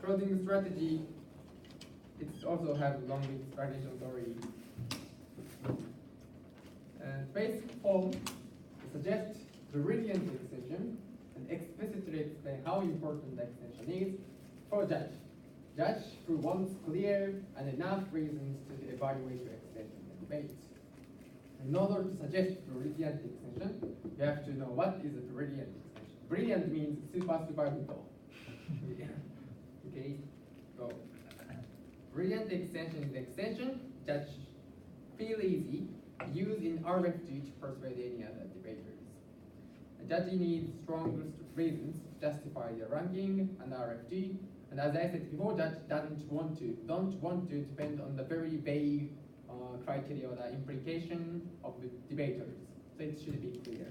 closing strategy, it also has long explanation story. Basic form suggests brilliant extension and explicitly explain how important the extension is for judge. Judge who wants clear and enough reasons to evaluate your extension and debate. In order to suggest brilliant extension, you have to know what is a brilliant extension. Brilliant means super good. Okay, so brilliant extension is the extension judge feel easy use in RFG to persuade any other debaters. A judge needs strong reasons to justify their ranking and RFG, and as I said before, judge don't want to depend on the very vague criteria or the implication of the debaters. So it should be clear.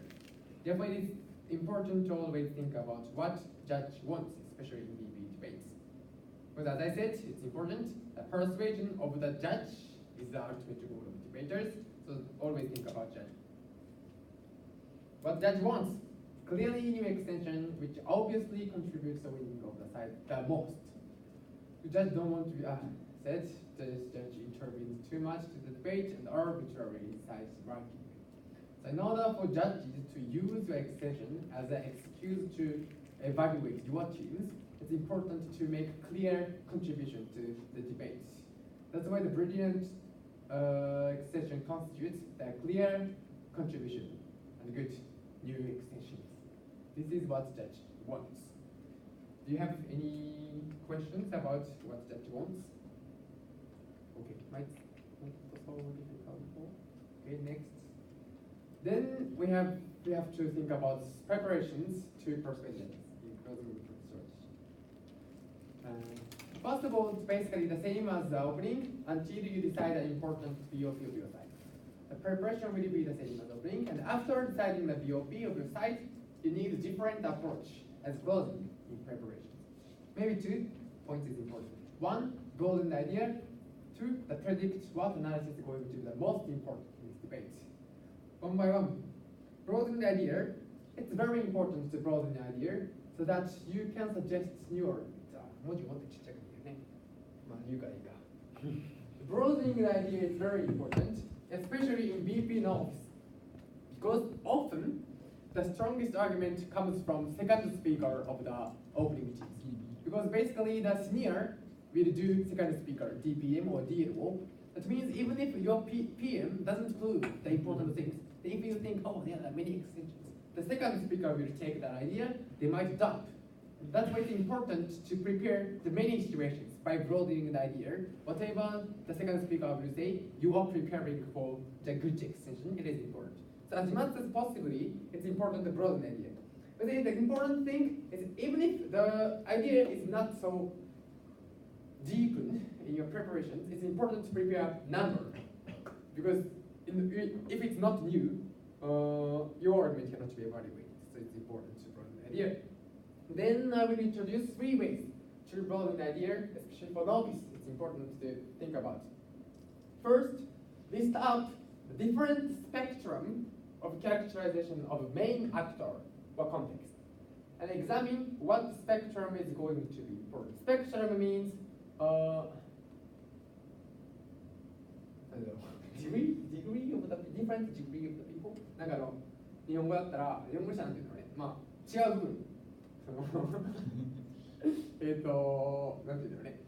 Therefore, it is important to always think about what judge wants, especially in DB debates. Because as I said, it's important. The persuasion of the judge is the ultimate goal of debaters. So always think about judge. What judge wants? Clearly new extension which obviously contributes to winning of the side the most. The judge don't want to be said this judge intervenes too much to the debate and arbitrarily decides ranking. So in order for judges to use your extension as an excuse to evaluate your teams, it's important to make clear contribution to the debate. That's why the brilliant extension constitutes a clear contribution and good new extensions. This is what judge wants. Do you have any questions about what judge wants? Okay, okay, next. Then we have to think about preparations to persuasion in closing research. First of all, it's basically the same as the opening until you decide an important BOP of your site. The preparation will be the same as opening, and after deciding the BOP of your site, you need a different approach as closing in preparation. Maybe 2 points is important. 1, broaden the idea. 2, predict what analysis is going to be the most important in this debate. One by one, broaden the idea. It's very important to broaden the idea so that you can suggest your broadening the idea is very important, especially in BP notes, because often the strongest argument comes from second speaker of the opening meetings. Because basically the senior will do second speaker, DPM or DLO. That means even if your PM doesn't prove the important things, if you think, oh, there are many extensions, the second speaker will take that idea, they might dump. That's why it's important to prepare the many situations by broadening the idea. Whatever the second speaker will say, you are preparing for the good extension, it is important. So as much as possibly, it's important to broaden the idea. But then the important thing is even if the idea is not so deepened in your preparations, it's important to prepare number. Because if it's not new, your argument cannot be evaluated. So it's important to broaden the idea. Then I will introduce 3 ways to broaden the idea, especially for novice. It's important to think about. First, list up the different spectrum of characterization of a main actor or context, and examine what spectrum is going to be important. Spectrum means degree of the different degree of the people. なんか日本語だったら日本語じゃなくてね、まあ違う部分。なんていうんだろうね、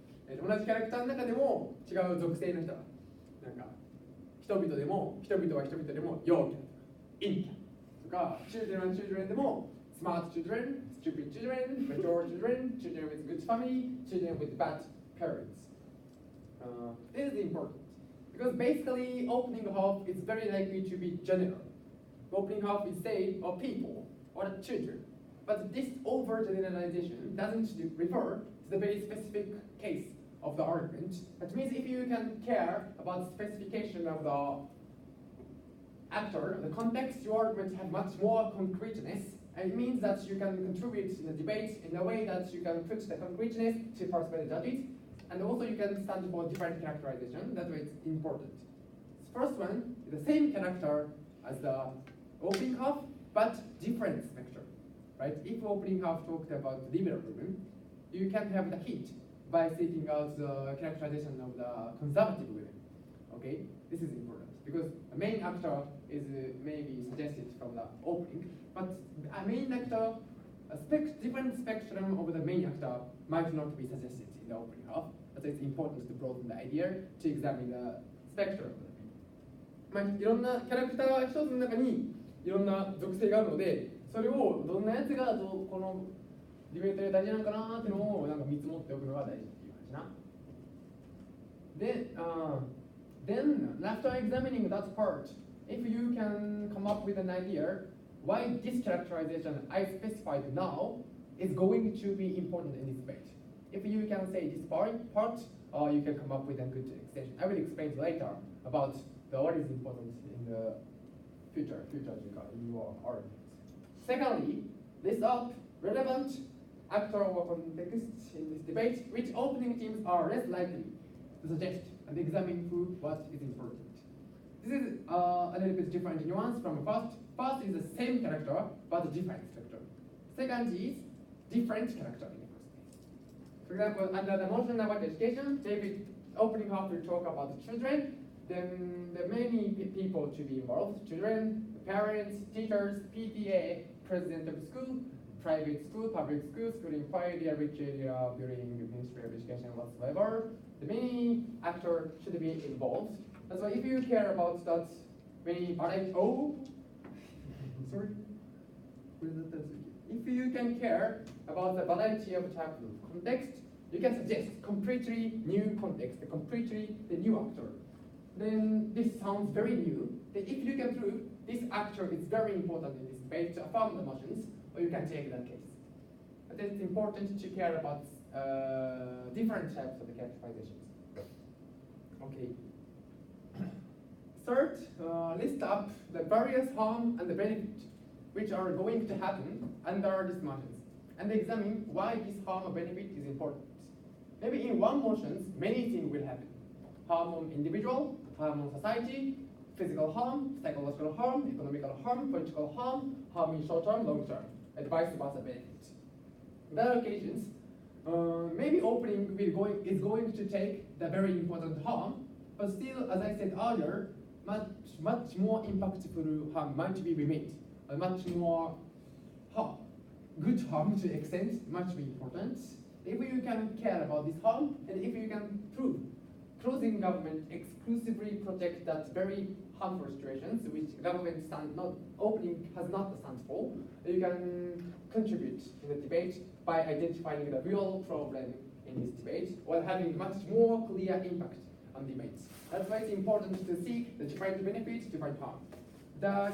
同じキャラクターの中でも違う属性の人がなんか人々は人々でも陽キャラとか陰キャラとかchildrenでもsmart children, stupid children, mature children, children with good family, children with bad parents. This is important because basically opening half is very likely to be general. Opening half is say or people or children. But this overgeneralization doesn't refer to the very specific case of the argument. That means if you can care about the specification of the actor, the context, your argument has much more concreteness, and it means that you can contribute in the debate in a way that you can put the concreteness to persuade the judges, and also you can stand for different characterization. That way it's important. The first one is the same character as the opening half, but different spectrum. Right? If opening half talked about liberalism, you can have the heat. by seeking out the characterization of the conservative women. Okay, this is important because a main actor is maybe suggested from the opening, but a main actor, different spectrum of the main actor might not be suggested in the opening half. But it's important to broaden the idea to examine the spectrum. まあ、いろんなキャラクター一つの中にいろんな属性があるので、それをどんなやつがこのディベートで大事なのかなっていうのをなんか見積もっておくのが大事っていう話な。で、then after examining that part, if you can come up with an idea why this characterization I specified now is going to be important in this debate. If you can say this part, you can come up with a good extension. I will explain later about what is important in the future in your arguments. Secondly, list up relevant actor or context in this debate, which opening teams are less likely to suggest and examine what is important. This is a little bit different nuance from first. First is the same character but different character. Second is different character in the first case. For example, under the motion about education, David opening half will talk about the children. Then there are many people to be involved: children, parents, teachers, PTA, president of school, private school, public school, school inquiry, rich area, building, Ministry of Education, whatsoever. The many actors should be involved. That's why if you care about that many variety, if you can care about the variety of type of context, you can suggest completely new context, completely the new actor. Then this sounds very new. Then if you can prove this actor is very important in this debate to affirm the motions, or you can take that case. But it's important to care about different types of the characterizations. Okay. Third, list up the various harm and the benefit which are going to happen under these motions, and examine why this harm or benefit is important. Maybe in one motion, many things will happen. Harm on individual, harm on society, physical harm, psychological harm, economical harm, political harm, harm in short term, long term, and vice versa benefit. In other occasions, maybe opening is going to take the very important harm, but still, as I said earlier, much more impactful harm might be remained. Much more harm, good harm to extent, much more important. If you can care about this harm, and if you can prove closing government exclusively protect that very harmful situations which government opening has not stand for, you can contribute in the debate by identifying the real problem in this debate while having much more clear impact on debates. That's why it's important to seek the different benefits, different harm. The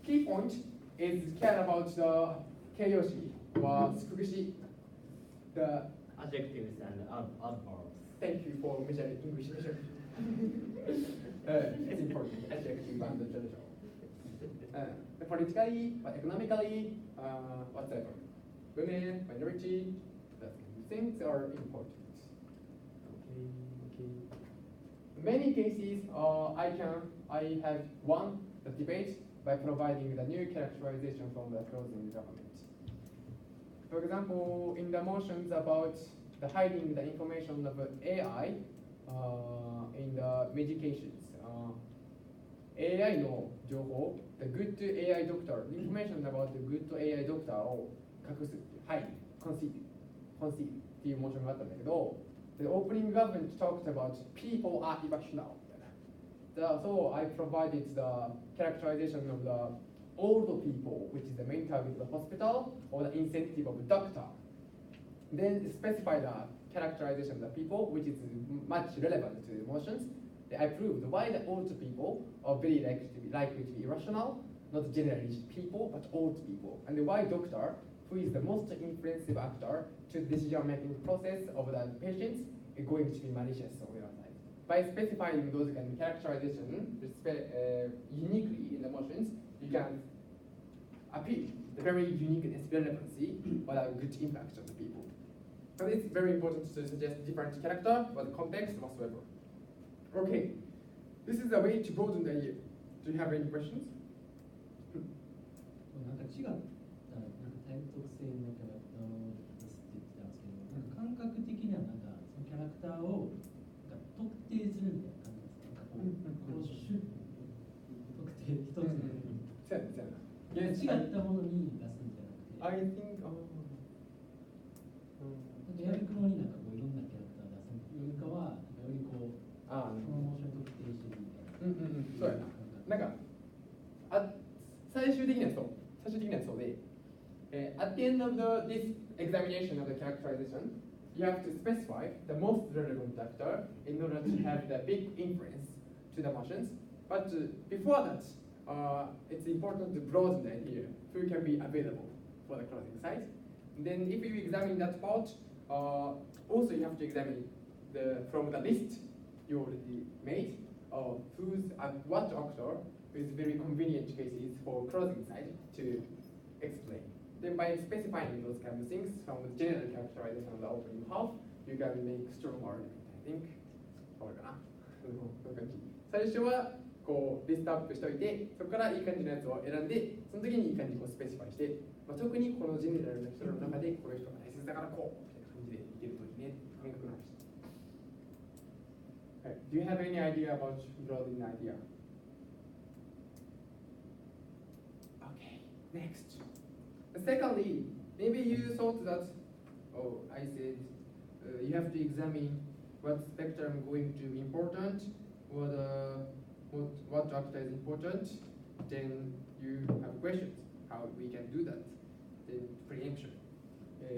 key point is care about the keiyoshi or tsukushi, the adjectives and adverbs. Thank you for measuring English measure. It's important, adjective and the general. Politically, economically, whatever. Women, minority, that kind of things are important. Okay. In many cases, I have won the debate by providing the new characterization from the closing government. For example, in the motions about the hiding the information of AI in the medications, AI の情報 the good AI doctor, the information about the good AI doctor を隠す、はい、conceal っていうモーションがあったんだけど、the opening government talked about people are irrational. So I provided the characterization of the old people, which is the main target of the hospital, or the incentive of the doctor. Then specify the characterization of the people, which is much relevant to the emotions. I proved why the old people are very likely to be irrational, not generally people, but old people. And why doctor, who is the most influential actor to the decision-making process of the patients, is going to be malicious on the other side. By specifying those kind of characterization uniquely in the motions, you can appeal the very uniqueness, relevancy, or a good impact on the people. So it's very important to suggest different character, or the context whatsoever. Okay, this is a way to broaden the idea. Do you have any questions? なんか違ったなんかタイプ特性のキャラクターを出すって言ってたんですけど、なんか感覚的にはなんかものに出すんじゃなくて、 I think やる雲になんかこういろんなキャラクター出すよりかは、よりこうプロモーション特定してるみたいな。そうやな。なんか最終的にはそうで、at the end of this examination of the characterization, you have to specify the most relevant actor in order to have the big influence to the motions. But before that, it's important to broaden the idea who can be available for the closing side. Then if you examine that part, also you have to examine from the list you already made of what actor is very convenient cases for closing side to explain. Then by specifying those kind of things from the general characterization of the opening half, you can make strong argument, I think. これかな。こういう感じ。最初はこうリストアップしておいて、そこからいい感じのやつを選んで、その時にいい感じにこうスペシファイして、特にこのジェネラルな人の中でこの人が大切だからこうみたいな感じでいけるといいねって感覚の話。Do you have any idea about broadening idea? Okay, next. Secondly, maybe you thought that, I said you have to examine what spectrum going to be important, what actor is important, then you have questions, how we can do that, then preemption.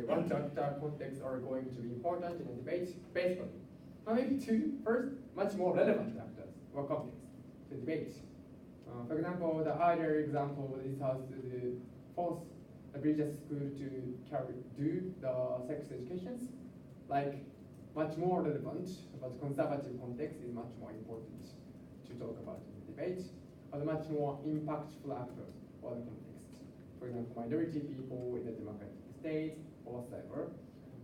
What actor contexts are going to be important in a debate, basically. Maybe two, first, much more relevant actors or contexts to debate. For example, the earlier example, this has to force the religious school to do the sex educations, like much more relevant, but conservative context is much more important to talk about in the debate, or the much more impactful actors or the context. For example, minority people in the democratic state or whatever.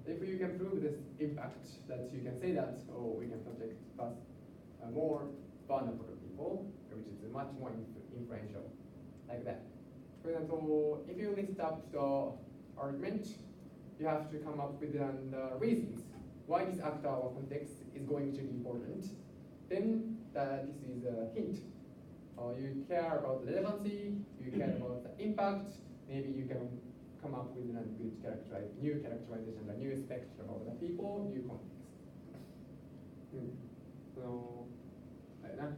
If you can prove this impact, that you can say that, we can protect more vulnerable people, which is much more influential, like that. For example, if you list up the argument, you have to come up with the reasons why this actor or context is going to be important. Then this is a hint. You care about the relevancy, you care about the impact, maybe you can come up with a good new characterization, a new spectrum of the people, new context. あれな、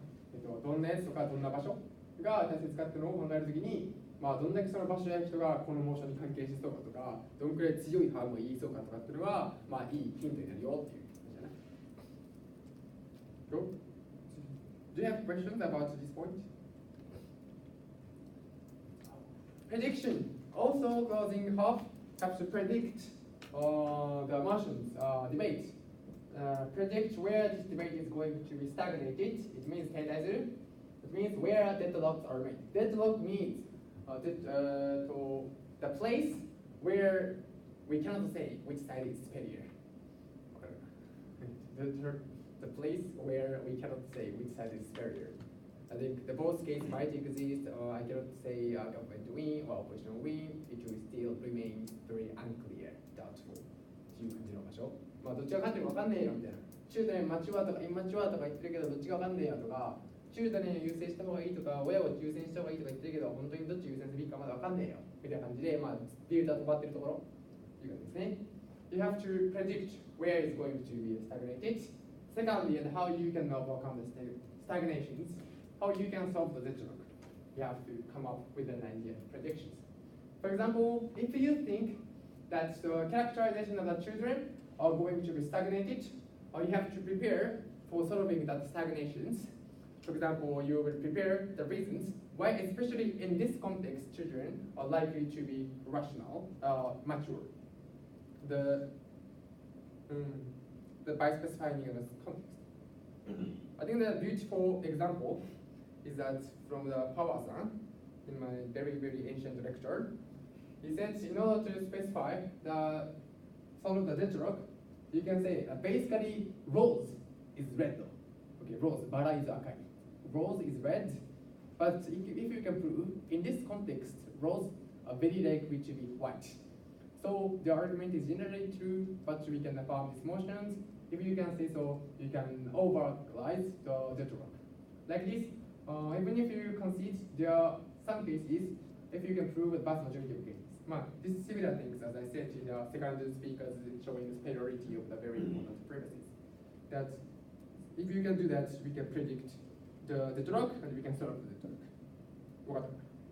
どんなやつとかどんな場所が大切かっていうのを考えるときに、どんだけその場所や人がこのモーションに関係しそうかとか、どんくらい強いハームを言いそうかとかっていうのが、いいヒントになるよっていう感じだな。Go. Do you have questions about this point? Prediction. Also, closing half have to predict the motions debate. Predict where this debate is going to be stagnated. It means It means where deadlocks are made. Deadlock means the place where we cannot say which side is superior. The place where we cannot say which side is superior. I think the both case might exist, or I cannot say government win or opposition win. It will still remain very unclear, doubtful. っていう感じの場所。どっちが勝っても分かんねえよみたいな。中途にマチュアとかインマチュアとか言ってるけどどっちが分かんねえよとか、中途に優先した方がいいとか、親を優先した方がいいとか言ってるけど本当にどっち優先すべきかまだ分かんねえよみたいな感じで、ディベートが止まってるところという感じですね。You have to predict where it's going to be stagnated. Secondly, and how you can overcome the stagnations. How you can solve the deadlock. You have to come up with an idea, predictions. For example, if you think that the characterization of the children are going to be stagnated, you have to prepare for solving that stagnations. For example, you will prepare the reasons why, especially in this context, children are likely to be rational, mature. By specifying in this context. I think the beautiful example is that from the Pawa-san in my very, very ancient lecture. He said in order to specify solve the deadlock, you can say basically rose is red. Okay, rose, bara is akai. Rose is red, but if you can prove in this context, rose are very likely to be white. So the argument is generally true, but we can affirm these motions. If you can say so, you can override the deadlock. Like this, even if you concede there are some cases if you can prove the vast majority of cases. This is similar things as I said in the second speakers showing the superiority of the very important premises. That if you can do that, we can predict the drug and we can solve the drug.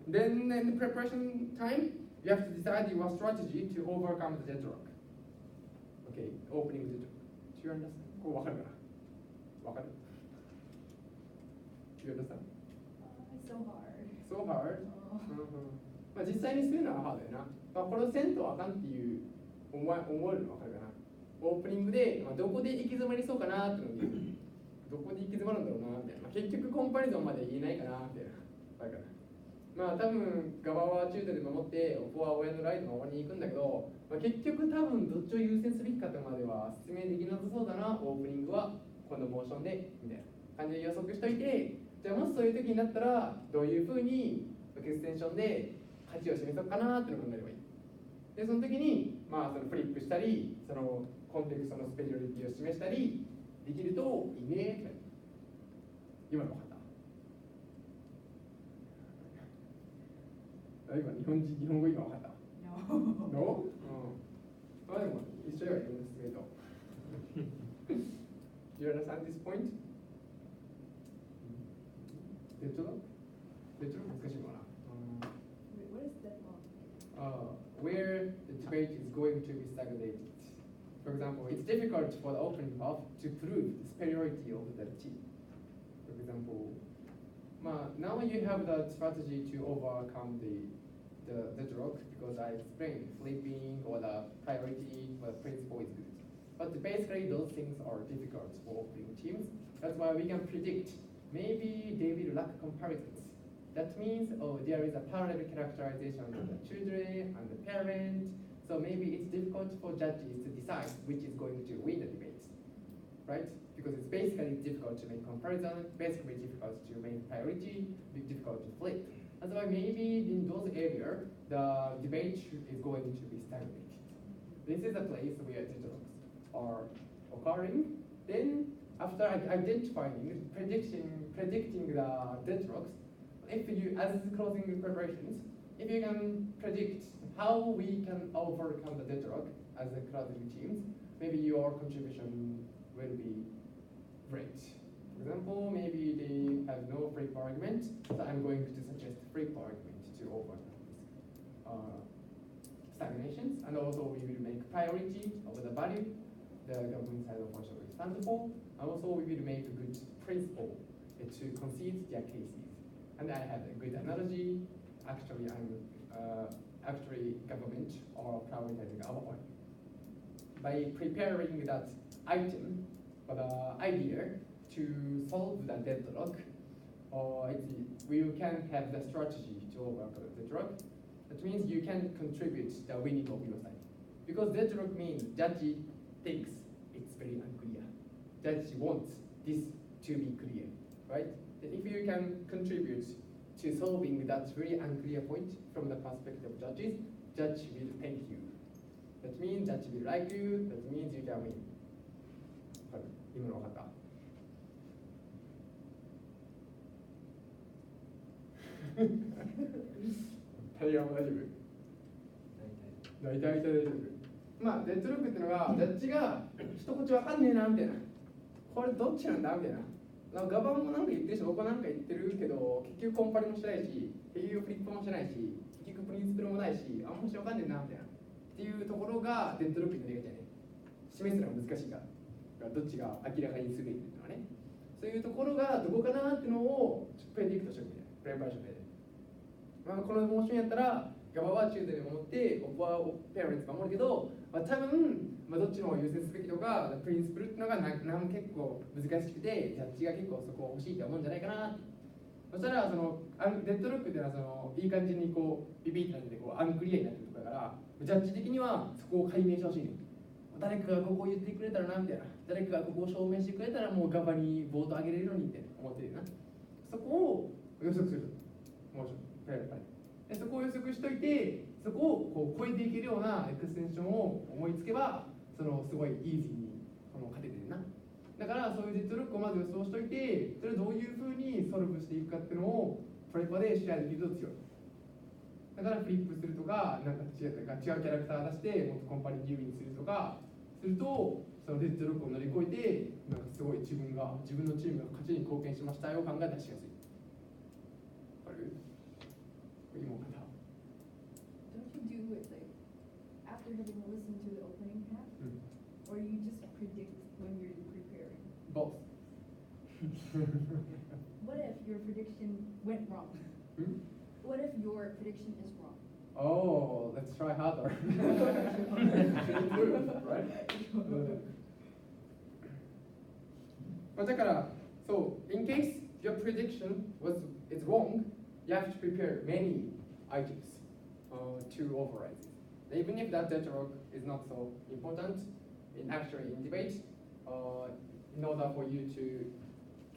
Then in the preparation time, you have to decide your strategy to overcome the drug. Okay, opening the drug. Do you understand? こうわかるかな？わかる？ Do you understand? It's so hard. So hard? 実際にするのはハードやな。これをせんとあかんっていう思えるのわかるかな。オープニングで、どこで行き詰まりそうかなってのに、どこで行き詰まるんだろうなみたいな。結局コンパリゾンまで言えないかなみたいな。だから。多分側は中途で守ってオポは親のライトの守りに行くんだけど、結局多分どっちを優先すべきかとまでは説明できなさそうだな。オープニングはこのモーションでみたいな感じで予測しといて、じゃあもしそういう時になったらどういうふうにエクステンションで価値を示そうかなっていうのを考えればいい。でその時にそのフリップしたり、そのコンテクストのスペシャリティを示したりできるといいね。今の分かった？今日本語今分かった？ No? でも一緒よ、今の説明と。You understand this point? レトロ難しいのかな？ What is that one? Where the debate is going to be stagnated. For example, it's difficult for the opening half to prove the superiority of the team. For example, now you have the strategy to overcome the drug because I explained flipping or the priority or the principle is good. But basically those things are difficult for opening teams. That's why we can predict maybe they will lack comparisons. That means there is a parallel characterization of the children and the parent. So maybe it's difficult for judges to decide which is going to win the debate, right? Because it's basically difficult to make comparison, basically difficult to make priority, difficult to flip. That's why maybe in those areas, the debate is going to be stagnated. This is a place where deadlocks are occurring. Then after identifying, predicting the deadlocks, if you, as closing preparations, if you can predict how we can overcome the deadlock as a closing teams, maybe your contribution will be great. For example, maybe they have no free argument, so I'm going to suggest free argument to overcome this stagnations, and also we will make priority over the value the government side of also responsible, and also we will make a good principle to concede their cases. And I have a good analogy. Actually, government are prioritizing our one. By preparing that item or the idea to solve the deadlock, we can have the strategy to overcome the deadlock. That means you can contribute the winning of your side. Because deadlock means judge thinks it's very unclear. Judge wants this to be clear, right? Then if you can contribute to solving that very unclear point from the perspective of judges, judge will thank you. That means judge will like you, that means you can win. 今の分かった？タイヤも大丈夫？大体大丈夫。デッドロックっていうのが、ジャッジが一口わかんねえなみたいな。これどっちなんだみたいな。ガバンもなんか言ってるし、僕なんか言ってるけど、結局コンパリもしないし、結局フリップもしないし、結局プリンシプルもないし、あんましわかんねえなみたいな。っていうところがデッドロックになりがちやね。示すのが難しいから。どっちが明らかに優れてるのはね。そういうところがどこかなっていうのをプレディクトしておくみたいな。プレパレーションで。このモーションやったら、ガバは中で守って、オポはペアレンツ守るけど、多分、どっちの方を優先すべきとか、プリンシプルっていうのが結構難しくて、ジャッジが結構そこを欲しいと思うんじゃないかな。そしたら、デッドロックっていうのは、いい感じにビビってなってて、アンクリアになってるところだから、ジャッジ的にはそこを解明してほしいね。誰かがここを言ってくれたらな、みたいな。誰かがここを証明してくれたら、もうガバにボート上げれるのにって思ってるな。そこを予測する。モーション、ペアレンツ。でそこを予測しといて、そこを超えていけるようなエクステンションを思いつけば、すごいイージーに勝ててるな。だからそういうデッドロックをまず予想しといて、それをどういうふうにソルブしていくかっていうのをプレパでシェアできると強い。だからフリップするとか、なんか違うキャラクター出してもっとコンパリティブにするとかすると、そのデッドロックを乗り越えて、なんかすごい自分のチームが勝ちに貢献しましたよ感が出しやすい。わかる？今方。Don't you do it like after having listened to the opening half, or you just predict when you're preparing? Both. What if your prediction went wrong? What if your prediction is wrong? Oh, let's try harder. Right? まあだから、so in case your prediction is wrong, you have to prepare many items to override it. Even if that dialogue is not so important in debate, in order for you to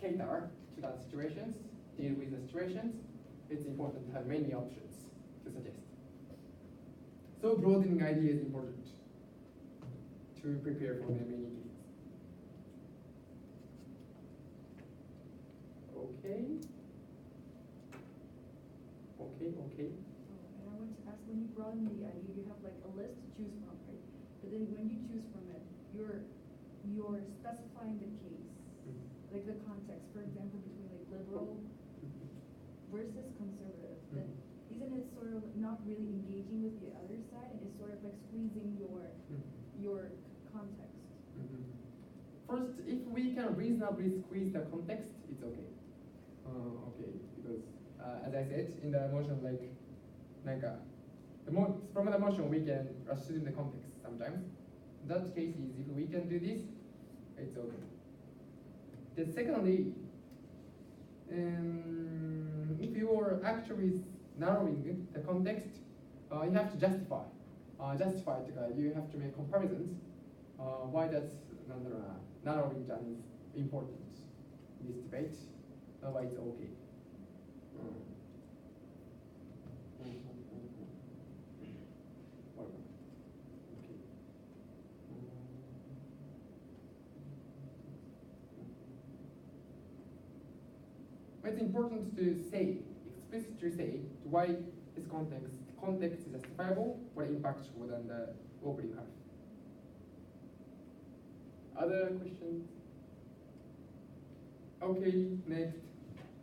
cater to that situations, deal with the situations, it's important to have many options to suggest. So broadening idea is important to prepare for the many cases. Okay. And I want to ask, when you broaden the idea, you have like a list to choose from, right? But then when you choose from it, you're specifying the case, like the context, for example, between like liberal versus conservative. Then isn't it sort of not really engaging with the other side, and it's sort of like squeezing your context? First, if we can reasonably squeeze the context, it's okay. Okay, because as I said in the motion, from the motion we can assume the context sometimes. That case is if we can do this, it's okay. Then secondly, if you are actually narrowing the context, you have to justify it. You have to make comparisons. Why that's narrowing down is important in this debate. Why it's okay. It's important to explicitly say why this context is justifiable, what impacts more than the opening half. Other questions? Okay, next.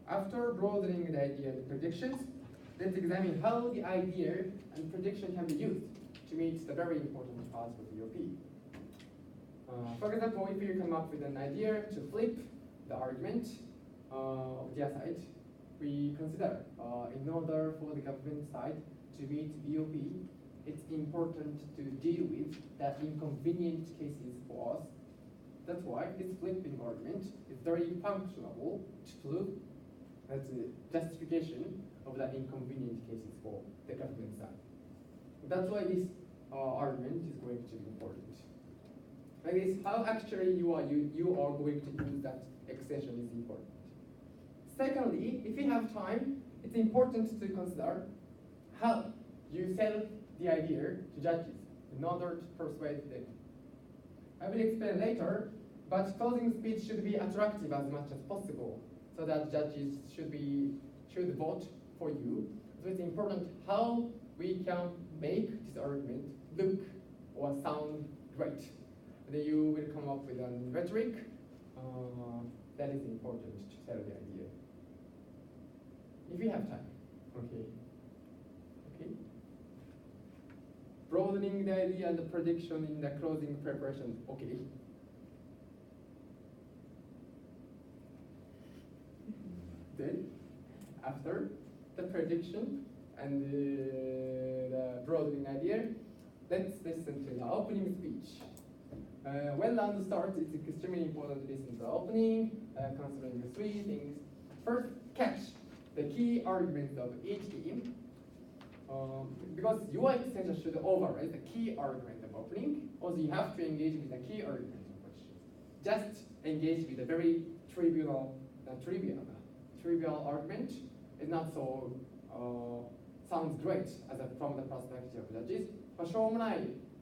After broadening the idea and predictions, let's examine how the idea and prediction can be used to meet the very important parts of the OP. For example, if you come up with an idea to flip the argument of the other side, we consider in order for the government side to meet BOP, it's important to deal with that inconvenient cases for us. That's why this flipping argument is very functional to prove that's a justification of that inconvenient cases for the government side. That's why this argument is going to be important. Like this, how actually you are going to use that extension is important. Secondly, if you have time, it's important to consider how you sell the idea to judges in order to persuade them. I will explain later, but closing speech should be attractive as much as possible, so that judges should vote for you. So it's important how we can make this argument look or sound great. Then you will come up with a rhetoric that is important to sell the idea. If you have time, okay. Broadening the idea and the prediction in the closing preparation, okay. Then, after the prediction and the broadening idea, let's listen to the opening speech. When round starts, it's extremely important to listen to the opening, considering the three things. First, catch the key arguments of each team, because your extension should override the key argument of opening. Also, you have to engage with the key argument of questions. Just engage with a very trivial argument is not so sounds great from the perspective of judges. しょうもない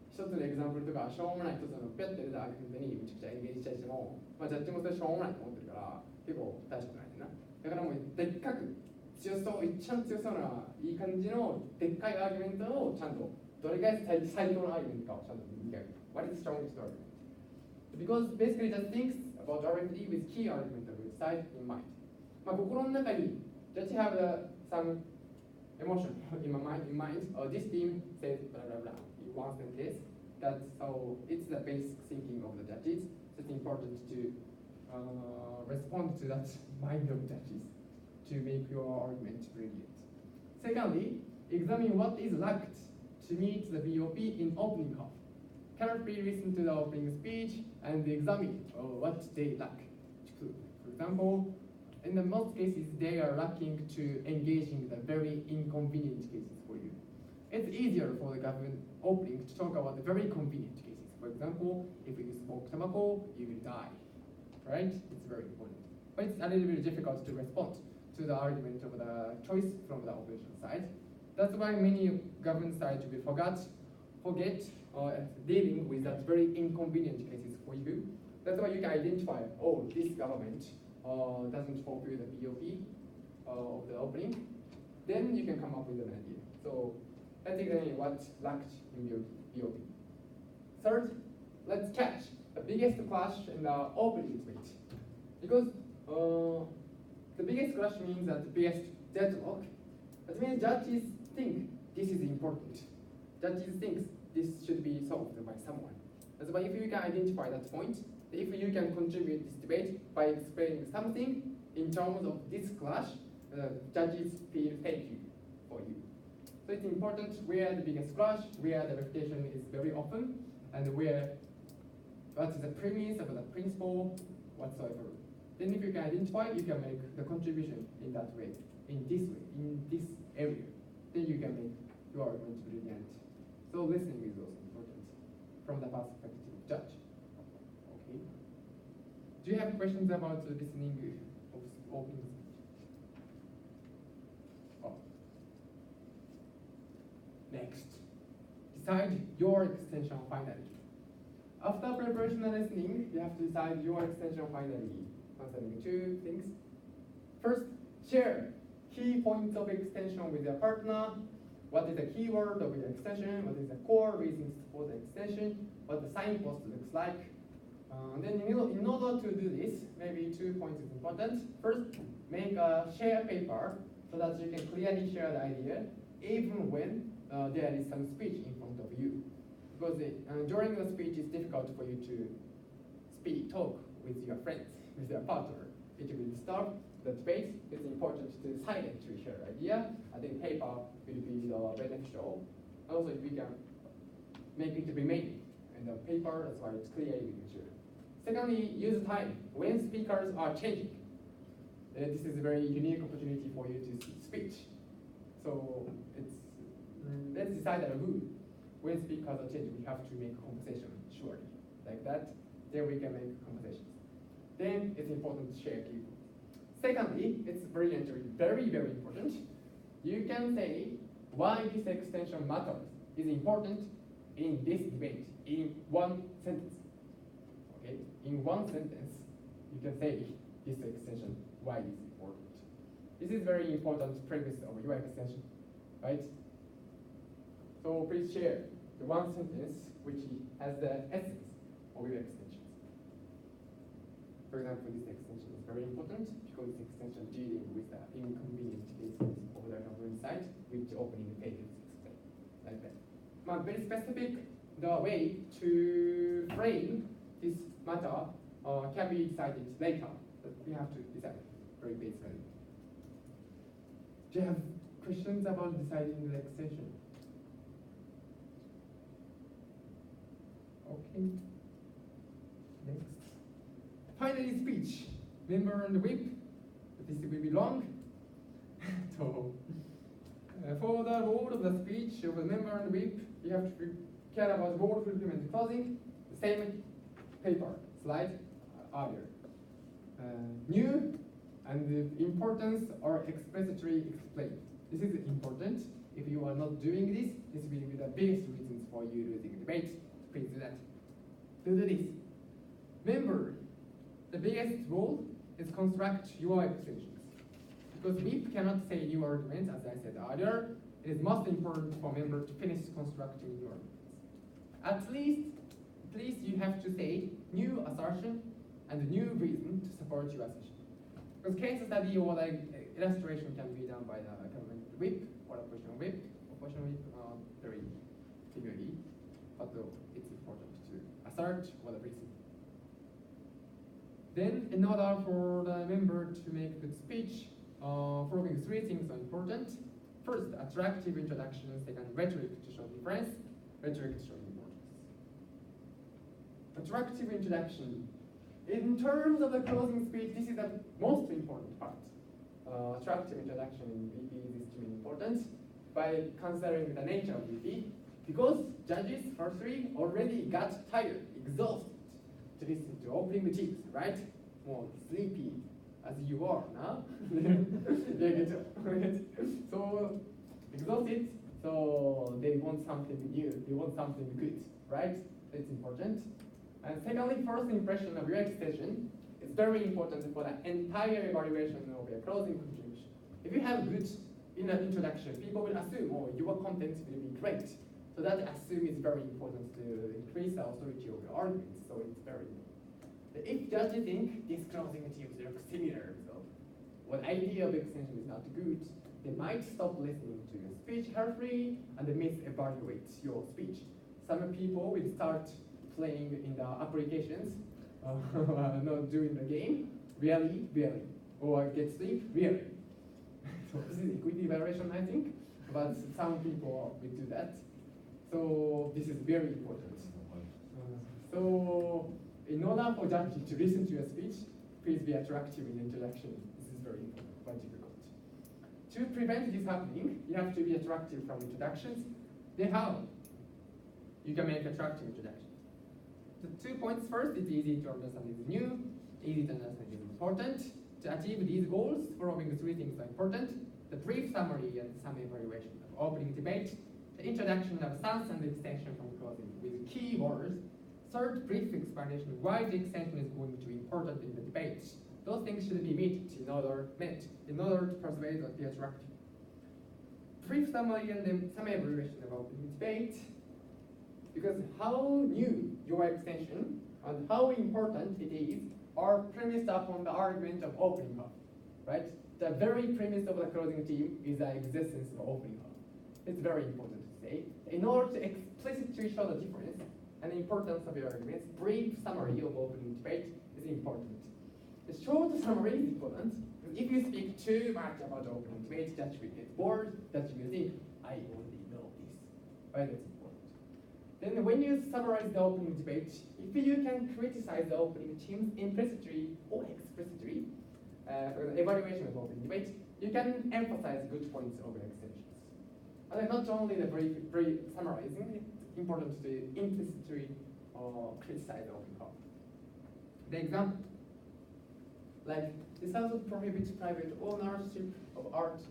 一つのエグザンプルとかしょうもない一つのペッて出たアーギュメントにめちゃくちゃエンゲージしたりしても、ジャッジもそれしょうもないと思ってるから結構大したくないんだな。だからもうでっかく強そう、一番強そうないい感じのでっかいアーギュメントをちゃんとどれが最強のアーギュメントかをちゃんと見極める。What is the strongest argument? Because basically just thinks about RFD with key argument of each side in mind. まあ心の中に just have some emotion in mind. This team says blah blah blah in one sentence. That's so it's the basic thinking of the judges. So it's important to respond to that mind of judges to make your argument brilliant. Secondly, examine what is lacked to meet the BOP in opening half. Carefully listen to the opening speech and examine what they lack. For example, in the most cases, they are lacking to engage in the very inconvenient cases for you. It's easier for the government opening to talk about the very convenient cases. For example, if you smoke tobacco, you will die, right? It's very important. But it's a little bit difficult to respond to the argument of the choice from the opposition side. That's why many government sides will forget dealing with that very inconvenient cases for you. That's why you can identify, oh, this government doesn't fulfill the BOP of the opening. Then you can come up with an idea. So let's examine what lacked in BOP. Third, let's catch the biggest clash in the opening debate. Because the biggest clash means that the biggest deadlock. That means judges think this is important. Judges think this should be solved by someone. That's why if you can identify that point, if you can contribute this debate by explaining something in terms of this clash, judges feel thank you for you. So it's important where the biggest clash, where the reputation is very often, and where what is the premise of the principle whatsoever. Then if you can identify, you can make the contribution in that way, in this area. Then you can make your argument brilliant. So listening is also important from the perspective of judge. Okay. Do you have questions about the listening of opening speech? Oh. Next, decide your extension finally. After preparation and listening, you have to decide your extension finally. Concerning two things. First, share key points of extension with your partner. What is the keyword of your extension? What is the core reasons for the extension? What the signpost looks like? Then in order to do this, maybe 2 points is important. First, make a share paper so that you can clearly share the idea even when there is some speech in front of you. Because during the speech, it's difficult for you to talk with your friends, with your partner. It will disturb the debate. It's important to silently share idea. I think paper will be beneficial. Also, we can make it remaining in the paper, that's why it's clear you can share. Secondly, use time when speakers are changing. This is a very unique opportunity for you to speak. So let's decide a rule. When speakers are changing, we have to make conversation, surely. Like that, then we can make conversations. Then it's important to share keywords. Secondly, it's very, very important. You can say why this extension matters, is important in this debate, in one sentence. Okay, in one sentence, you can say this extension, why it's important. This is very important premise of your extension, right? So please share the one sentence which has the essence of your extension. For example, this extension is very important because this extension dealing with the inconvenient cases of the government side, which opening pages explain, like that. Very specific, the way to frame this matter can be decided later, but we have to decide very basically. Do you have questions about deciding the extension? Okay. Next. Finally, speech. Member and whip. This will be long. So, for the role of the speech of the member and whip, you have to care about role fulfillment and closing. The same paper slide earlier. New and the importance are explicitly explained. This is important. If you are not doing this, this will be the biggest reasons for you losing the debate. Please do that. Do this. Remember, the biggest role is construct your extensions. Because WIP cannot say new arguments, as I said earlier. It is most important for members to finish constructing new arguments. At least you have to say new assertion and new reason to support your assertion. Because case study or like illustration can be done by the WIP or oppositional WIP. Oppositional WIP very clearly, but it's important to assert or the reason. Then, in order for the member to make good speech, following three things are important. First, attractive introduction. Second, rhetoric to show difference. Rhetoric to show importance. Attractive introduction. In terms of the closing speech, this is the most important part. Attractive introduction in BP is extremely important by considering the nature of BP, because judges, firstly, already got tired, exhausted to listen to opening teams, right? More sleepy as you are now. So exhausted, so they want something new, they want something good, right? It's important. And secondly, first impression of your extension is very important for the entire evaluation of your closing contribution. If you have good introduction, people will assume, oh, your content will be great. So that assume is very important to increase the authority of your arguments. So it's very important. If judges think these closing teams look similar, so what idea of extension is not good, they might stop listening to your speech carefully and mis-evaluate your speech. Some people will start playing in the applications, not doing the game, really, or get sleep, really. So this is equity evaluation, I think, but some people will do that. So this is very important. So in order for judges to listen to your speech, please be attractive in the introduction. This is very important, quite difficult. To prevent this happening, you have to be attractive from introductions. Then how? You can make attractive introductions. The 2 points. First, it's easy to understand is new, easy to understand is important. To achieve these goals, following three things are important: the brief summary and some evaluation of opening debate, the introduction of stance and extension from closing with key words. Third, brief explanation of why the extension is going to be important in the debate. Those things should be met in order to persuade or be attractive. Brief summary and then some evaluation of opening debate. Because how new your extension and how important it is are premised upon the argument of opening up, right? The very premise of the closing team is the existence of opening up. It's very important to say. In order to explicitly show the difference and the importance of your arguments, brief summary of opening debate is important. The short summary is important, because if you speak too much about opening debate, that will get bored, that will think, I already know this, right? That's important. Then when you summarize the opening debate, if you can criticize the opening teams implicitly or explicitly, for the evaluation of opening debate, you can emphasize good points of extensions. And then not only the brief summarizing, it's important to implicitly criticize the opening call. The example, like this also prohibits private ownership of art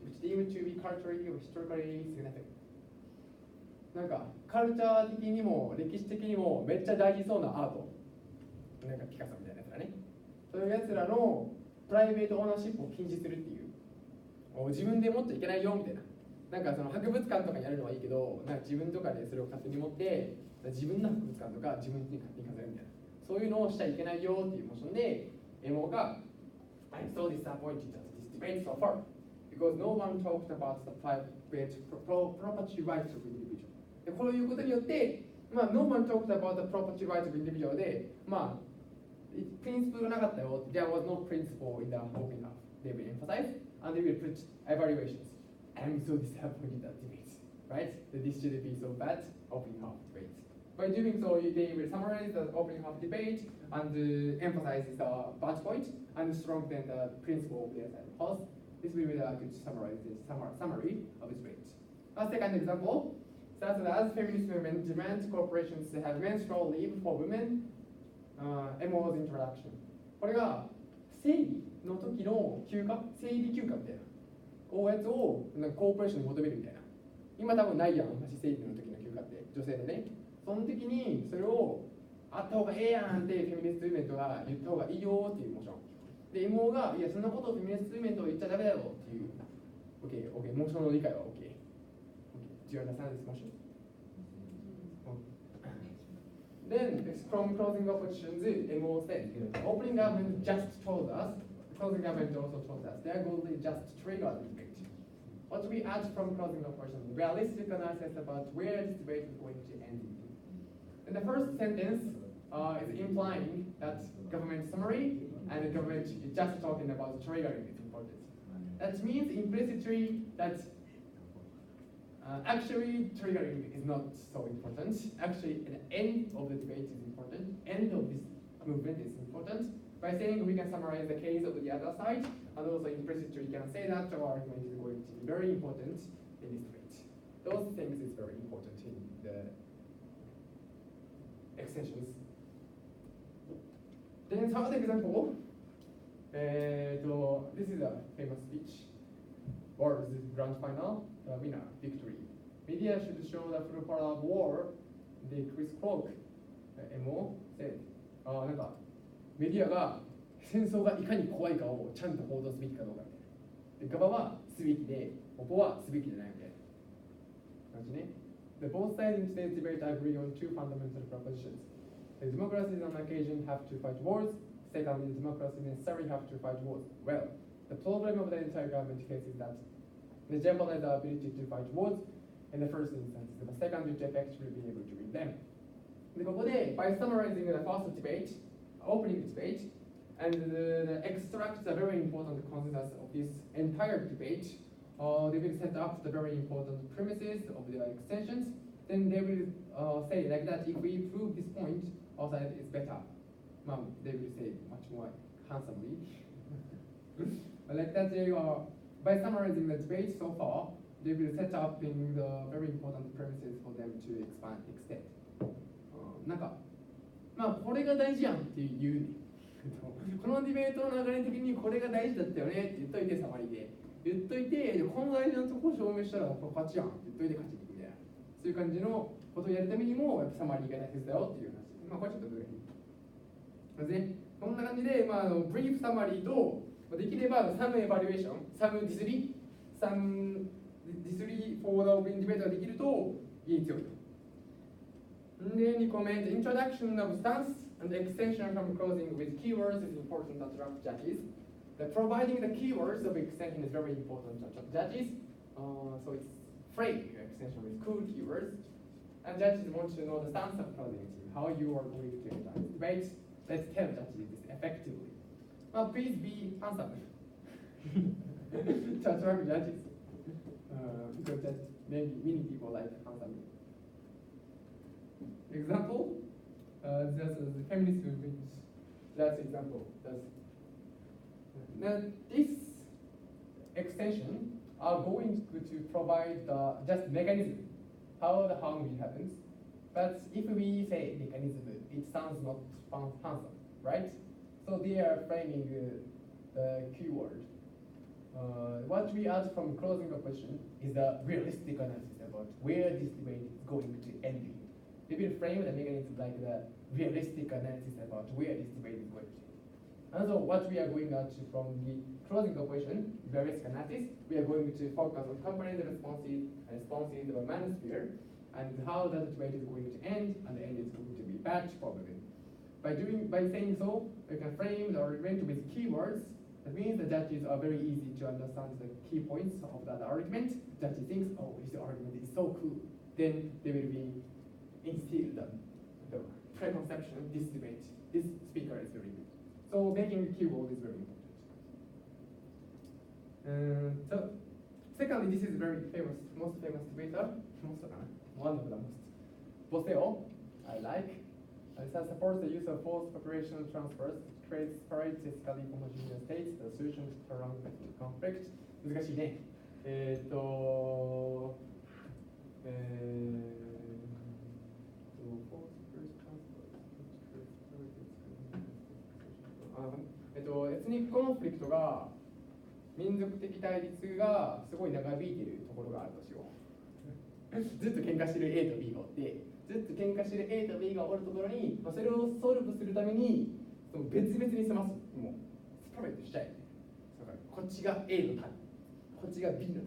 if it's deemed to be culturally or historically significant. なんかカルチャー的にも歴史的にもめっちゃ大事そうなアート、なんかピカソみたいなやつらね、そういうやつらのプライベートオーナーシップを禁止するっていう、自分で持っちゃいけないよみたいな、なんかその博物館とかにやるのはいいけど、なんか自分とかでそれを勝手に持って自分の博物館とか自分に勝手に飾るみたいな、そういうのをしちゃいけないよっていうモーションでエモが I'm so disappointed at this debate so far because no one talked about the private property rights of individual. でこういうことによって、まあ、no one talked about the property rights of individual で、まあ、プリンシプルがなかったよ。There was no principle in the opening up. They will emphasize and they will put evaluations. I'm so disappointed at debates, right? That this should be so bad opening up debates. By doing so, they will summarize the opening up debate and emphasize the bad point and strengthen the principle of the host. This will be a good summary of the debate. A second example. As feminist movement demands corporations to have menstrual leave for women, MO's introduction. これが生理の時の休暇、生理休暇みたいな、こうやつをなんかコーポレーションに求めるみたいな。今多分ないやん、私生理の時の休暇って女性でね。その時にそれをあった方がええやんってフェミニストイベントが言った方がいいよっていうモーション。で MO がいやそんなことをフェミニストイベントを言っちゃダメだろっていう OK もうその理解は OK Do you understand this motion? Then from closing oppositions, MO said opening argument just told us, closing argument also told us their goal is just to trigger the debate. What we add from closing opposition, realistic analysis about where this debate is going to end. And the first sentence is implying that government summary and the government is just talking about triggering is important. That means implicitly that actually triggering is not so important. Actually, the end of the debate is important. End of this movement is important. By saying we can summarize the case of the other side, and also implicitly we can say that our argument is going to be very important in this debate. Those things is very important in the extensions. Then third example, this is a famous speech. War is the grand final, winner, victory. Media should show the full power of war. The Chris Clark, MO, said, なんかメディアが戦争がいかに怖いかをちゃんと報道すべきかどうかみたいな。側はすべきで、ここはすべきじゃないみたいな感じね。The both sides in today's debate agree on two fundamental propositions. The democracies on occasion have to fight wars. Secondly, the democracy necessarily have to fight wars. Well, the problem of the entire government case is that they jeopardize the ability to fight wars in the first instance, and the second to effectively be able to win them. でここで by summarizing the first debate, opening debate, and extract the very important consensus of this entire debate, they will set up the very important premises of their extensions. Then they will say like that if we prove this point, our side is better. They will say much more handsomely. Like that, they are, by summarizing the debate so far, they will set up in the very important premises for them to extend. なんか、これが大事やんっていうね。このディベートの流れ的にこれが大事だったよねって言っといて、サマリで。言っといて、この大事なところを証明したらこれ勝ちやんって言っといて勝ちに行くみたいな。そういう感じのことをやるためにも、やっぱサマリが大切だよっていう話。これちょっとどういうふうに。こんな感じで、ブリーフサマリーと、できれば、サムエバリュエーション、サムディスリーフォーダーオブインディベートができると、いい強いと。Then you comment, introduction of stance and extension from closing with keywords is important to attract judges. Providing the keywords of extension is very important to attract judges. So it's frame your extension with cool keywords. And judges want to know the stance of closing team, how you are going to enter this debate. Let's tell judges this effectively. Please be handsome to attract judges. Because many people like handsome. Example, just as the feminist movement. That's example. Now this extension are going to provide just mechanism how the harmony happens. But if we say mechanism, it sounds not handsome, right? So they are framing the keyword. What we add from closing opposition is the realistic analysis about where this debate is going to end. They will frame the mechanism like the realistic analysis about where this debate is going to. And so what we are going to from the closing opposition, realistic analysis, we are going to focus on comprehensive responses and responses of a manosphere and how that debate is going to end, and the end is going to be bad probably. By saying so, we can frame the argument with keywords. That means the judges are very easy to understand the key points of that argument. Judges thinks, oh, this argument is so cool. Then they will be instilled the preconception, this debate, this speaker is very good. So making a keyword is very important. So secondly, this is very famous, most famous debater, one of the most. Boseo, I like. It supports the use of forced population transfers, creates paradoxically homogeneous states, the solution to prolonged conflict. 難しいね。エスニックコンフリクトが民族的対立がすごい長引いているところがあるとしよう。ずっと喧嘩してる A と B がおって、ずっと喧嘩してる A と B がおるところに、それをソルブするために別々に済ます。もうコメントしちゃえだからこっちが A の単こっちが B の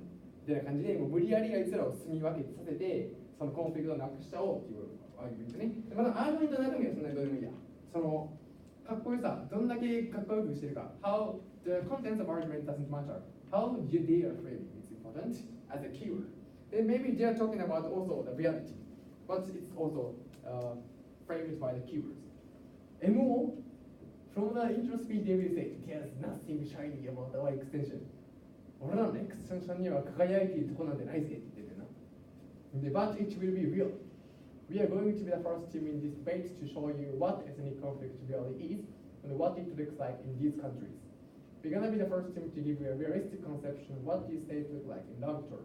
みたいな感じでもう無理やりあいつらを住み分けさせてそのコンフリクトをなくしちゃおうっていうアーギュメントね。まだアーギュメントの中身はそんなにどうでもいいや。そのかっこよさどんだけかっこよくしてるか How the contents of argument doesn't matter. How you they are framing is important as a keyword. Then maybe they are talking about also the reality, but it's also framed by the keywords. MO, from the intro speed they will say, there's nothing shiny about our extension. 俺らのエクステンションには輝いているとこなんてないぜって言ってるな。But it will be real. We are going to be the first team in this debate to show you what ethnic conflict really is and what it looks like in these countries. We're going to be the first team to give you a realistic conception of what these states look like in long term.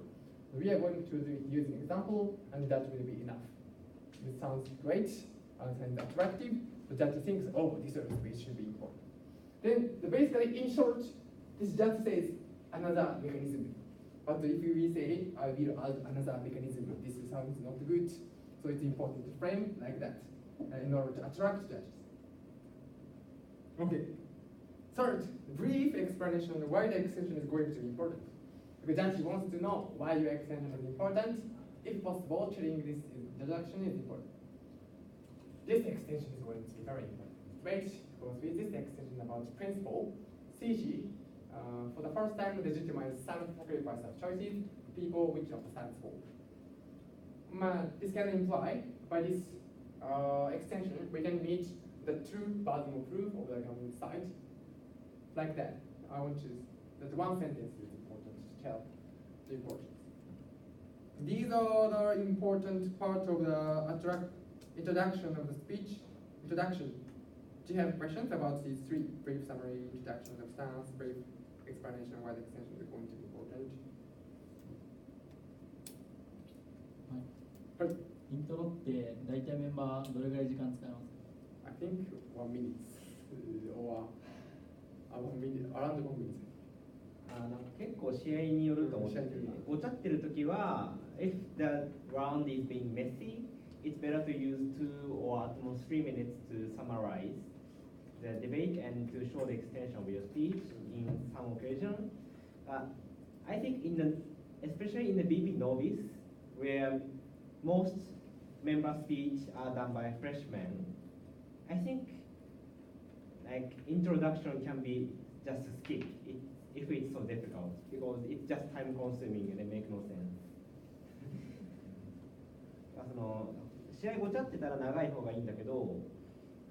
We are going to do it using example, and that will be enough. This sounds great and attractive, but that thinks, oh, this sort of speech should be important. Then, basically, in short, this just says another mechanism. But if we say, I will add another mechanism, this sounds not good. So it's important to frame like that in order to attract judges. Okay. Third, brief explanation of why the extension is going to be important. The judge wants to know why your extension is important. If possible, chilling this introduction is important. This extension is going to be very important. Wait, because with this extension about principle, CG, for the first time legitimize some sacrifice of choices, people which not stands for. This can imply, by this extension, we can meet the true burden of proof of the government side. Like that. I want to, that one sentence is important to tell the importance. These are the important part of the introduction of the speech. Introduction. Do you have questions about these three? Brief summary, introduction of stance, brief explanation of why the extension is going to be important. はい。イントロって大体メンバーどれぐらい時間使いますか？ I think 1 minute or around 1 minute. なんか結構試合によると思ってて、ごちゃってるときは、if the round is being messy, it's better to use 2 or at most 3 minutes to summarize the debate and to show the extension of your speech in some occasion. I think especially in the BP novice, where most member speech are done by freshmen, I think like introduction can be just skipped if it's so difficult, because it's just time consuming and it makes no sense. その試合ごちゃってたら長い方がいいんだけど、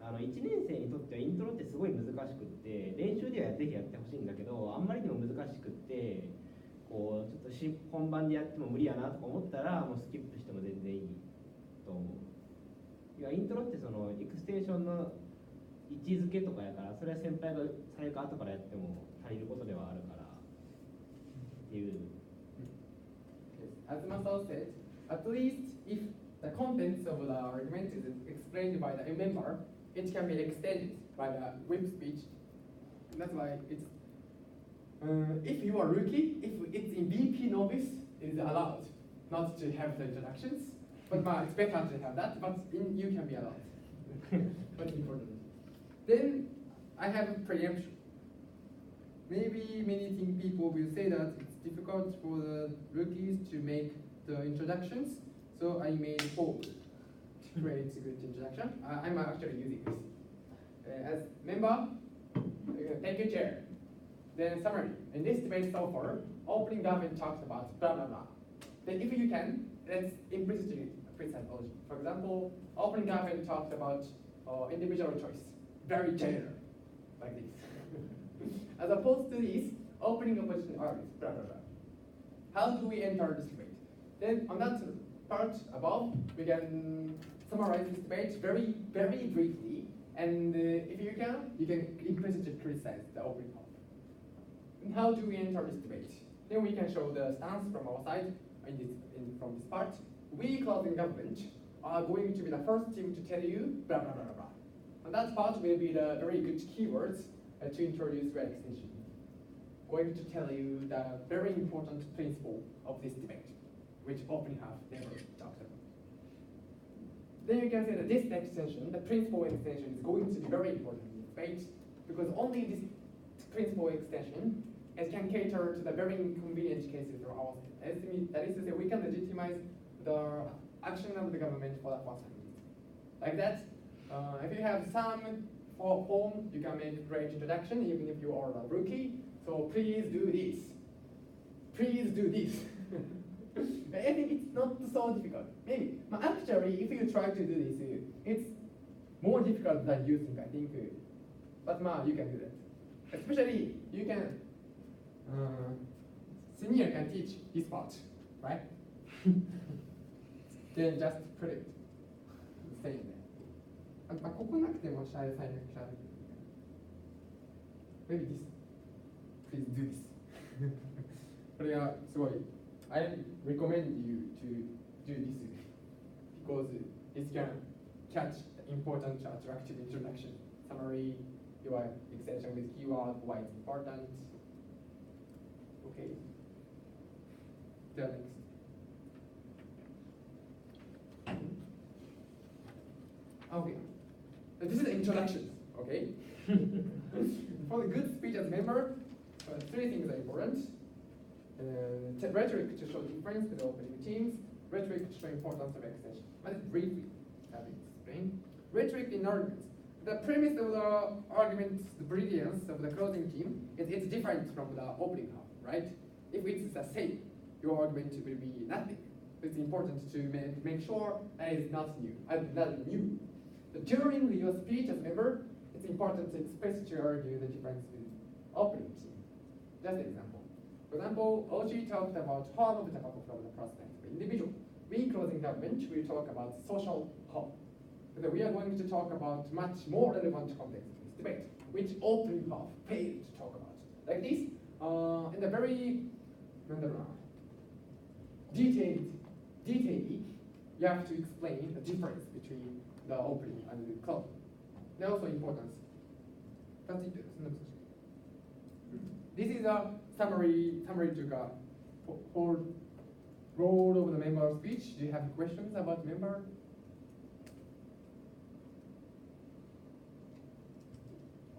1年生にとってはイントロってすごい難しくって、練習ではぜひやってほしいんだけど、あんまりにも難しくって、こうちょっと本番でやっても無理やなとか思ったら、もうスキップしても全然いいと思う。いやイントロってそのエクステーションの位置づけとかやから、それは先輩が最悪後からやっても足りることではあるからっていう。As Masao said, at least if the contents of the argument is explained by the member, it can be extended by the whip speech. That's why it's if you are rookie, if it's in BP novice, it is allowed not to have the introductions. But it's better to have that, but you can be allowed. That's important. Then I have a preemption. Maybe many people will say that it's difficult for the rookies to make the introductions, so I made 4 to create a good introduction. I'm actually using this. As member, thank you, chair. Then summary. In this debate so far, opening government talks about blah blah blah. Then if you can, let's implicitly precise logic. For example, opening government talks about individual choice. Very general, like this. As opposed to this, opening opposition arguments, blah blah blah. How do we enter this debate? Then on that part above, we can summarize this debate very, very briefly. And if you can implicitly criticize the opening part. And how do we enter this debate? Then we can show the stance from our side from this part. We, closing government, are going to be the first team to tell you blah blah blah blah. And that part will be the very good keywords to introduce your extension. Going to tell you the very important principle of this debate, which openly have never talked about. Then you can say that this extension, the principle extension, is going to be very important in the debate, because only this principal extension, it can cater to the very inconvenient cases for our students. That is to say, we can legitimize the action of the government for the first time. Like that, if you have some form, you can make a great introduction, even if you are a rookie. So please do this. Please do this. I think it's not so difficult. Maybe, but actually, if you try to do this, it's more difficult than you think, I think. But you can do that. Especially, you can, senior can teach this part, right? Then just put it, say it there. ここなくても最悪調べてみる。Maybe this. Please do this. これはすごい。I recommend you to do this because it can catch the important attractive introduction, summary, your extension with keyword, why it's important. Okay. The next. Okay. So this is the introduction. Okay. For the good speech as a member, three things are important. Rhetoric to show difference with opening teams, rhetoric to show importance of extension. Let's briefly explain. Rhetoric in arguments. The premise of the argument, the brilliance of the closing team, it's different from the opening half, right? If it's the same, your argument will be nothing. It's important to make sure that it's not new. During your speech as a member, it's important to explicitly argue the difference with opening team. Just an example. For example, OG talked about harm of tobacco from the prospect of individual. We closing government, we talk about social harm. But we are going to talk about much more relevant context in this debate, which opening half failed to talk about. Like this, in the very detailed, you have to explain the difference between the opening and the closing. They're also important. That's it. This is a summary to the whole role of the member speech. Do you have questions about member?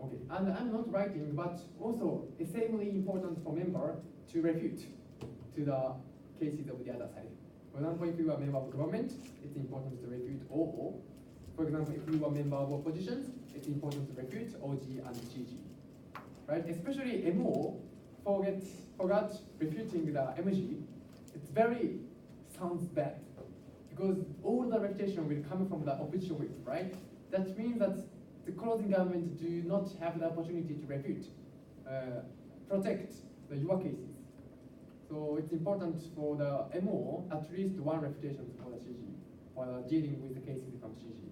Okay, and I'm not writing, but also it's extremely important for member to refute to the cases of the other side. For example, if you are a member of government, it's important to refute OO. For example, if you are a member of oppositions, it's important to refute OG and GG. Right? Especially MO forgot refuting the MG. It's very sounds bad because all the refutation will come from the opposition whip, right? That means that the closing government do not have the opportunity to refute, protect your cases. So it's important for the MO at least one refutation for the CG while dealing with the cases from CG.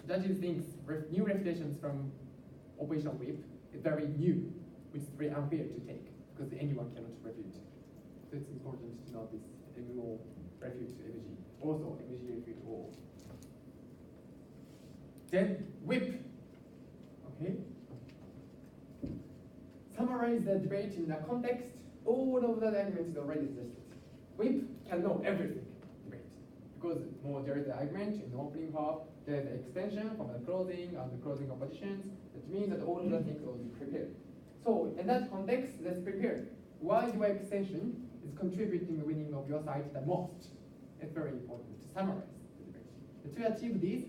Judges thinks new refutations from opposition whip is very new, which is very unfair to take because anyone cannot refute. So it's important to know this MO refute MG. Also MG refute O. Then whip. Okay. Summarize the debate in the context. All of the arguments already existed. Whip can know everything debate because more there is the argument in the opening half. There is the extension from the closing and the closing oppositions. That means that all of the things will be prepared. So in that context, let's prepare. Why your extension is contributing the winning of your side the most? It's very important to summarize the debate. To achieve this,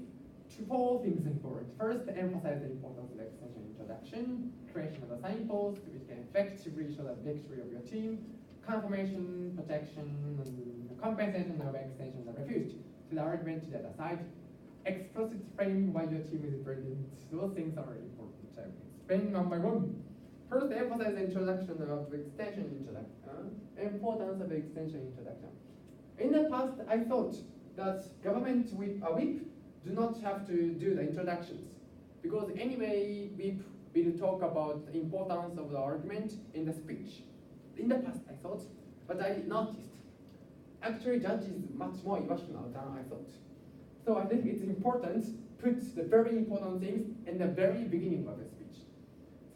four things important. First, emphasize the importance of extension introduction, creation of a signpost which can effectively show the victory of your team, confirmation, protection, and compensation of extension and refused to the argument to the other side, explicit frame why your team is brilliant. Those things are important. I will explain one by one. First, emphasize the introduction of extension introduction. Importance of extension introduction. In the past, I thought that government with a whip do not have to do the introductions because anyway we will talk about the importance of the argument in the speech. In the past I thought, but I noticed actually judge is much more irrational than I thought. So I think it's important to put the very important things in the very beginning of the speech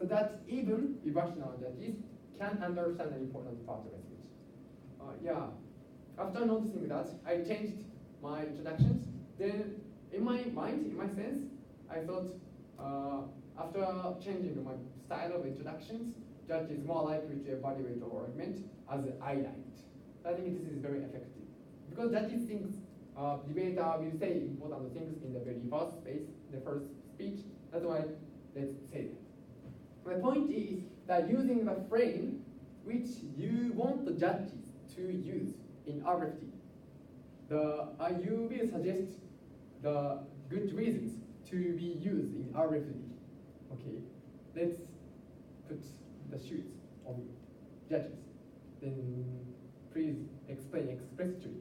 so that even irrational judges can understand the important part of the speech. After noticing that, I changed my introductions. Then in my mind, in my sense, I thought after after changing my style of introductions, judge is more likely to evaluate our argument as I liked. I think this is very effective. Because judges thinks debater will say important things in the very first space, the first speech. That's why let's say that. My point is that using the frame which you want the judges to use in RFD, you will suggest the good reasons to be used in RFD. Okay, let's put the shoes on judges. Then please explain expressly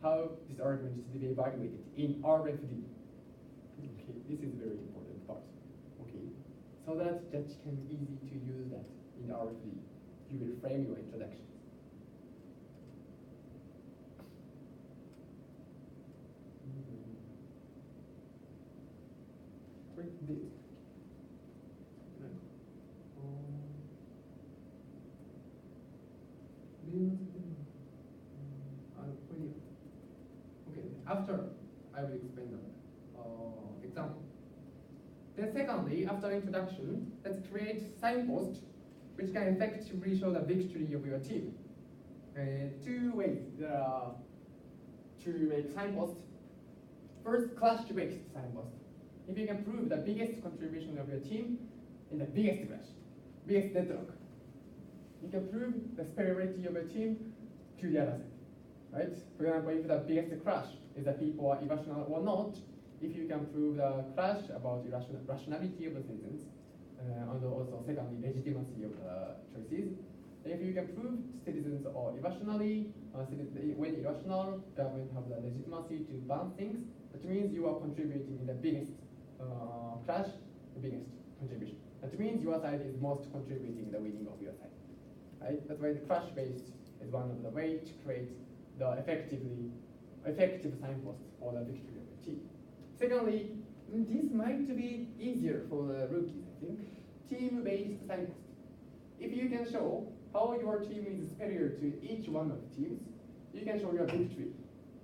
how this argument is to be evaluated in RFD. Okay, this is a very important part. Okay, so that judge can easy to use that in RFD. You will frame your introduction. Okay, after I will explain the example. Then secondly, after introduction, let's create signpost which can effectively show the victory of your team. Two ways to make signpost. First, clash-based signpost. If you can prove the biggest contribution of your team in the biggest clash, biggest deadlock, you can prove the superiority of your team to the other side, right? For example, if the biggest clash is that people are irrational or not, if you can prove the clash about rationality of the citizens, and also secondly, legitimacy of the choices, if you can prove citizens are irrationally, when irrational, government have the legitimacy to ban things, that means you are contributing in the biggest clash, the biggest contribution. That means your side is most contributing in the winning of your side. Right? That's why the clash-based is one of the ways to create the effective signpost for the victory of the team. Secondly, this might be easier for the rookies, I think. Team-based signpost. If you can show how your team is superior to each one of the teams, you can show your victory.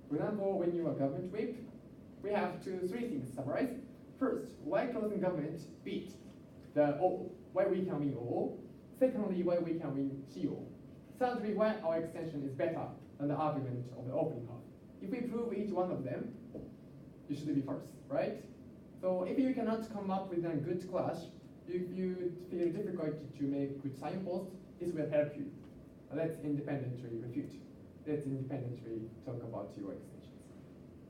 For example, when you are government whip, we have three things to summarize. First, why closing government beat the O, why we can win O. Secondly, why we can win CO. Thirdly, why our extension is better than the argument of the opening half. If we prove each one of them, you should be first, right? So if you cannot come up with a good clash, if you feel difficult to make good signpost, this will help you. Let's independently refute. Let's independently talk about your extensions.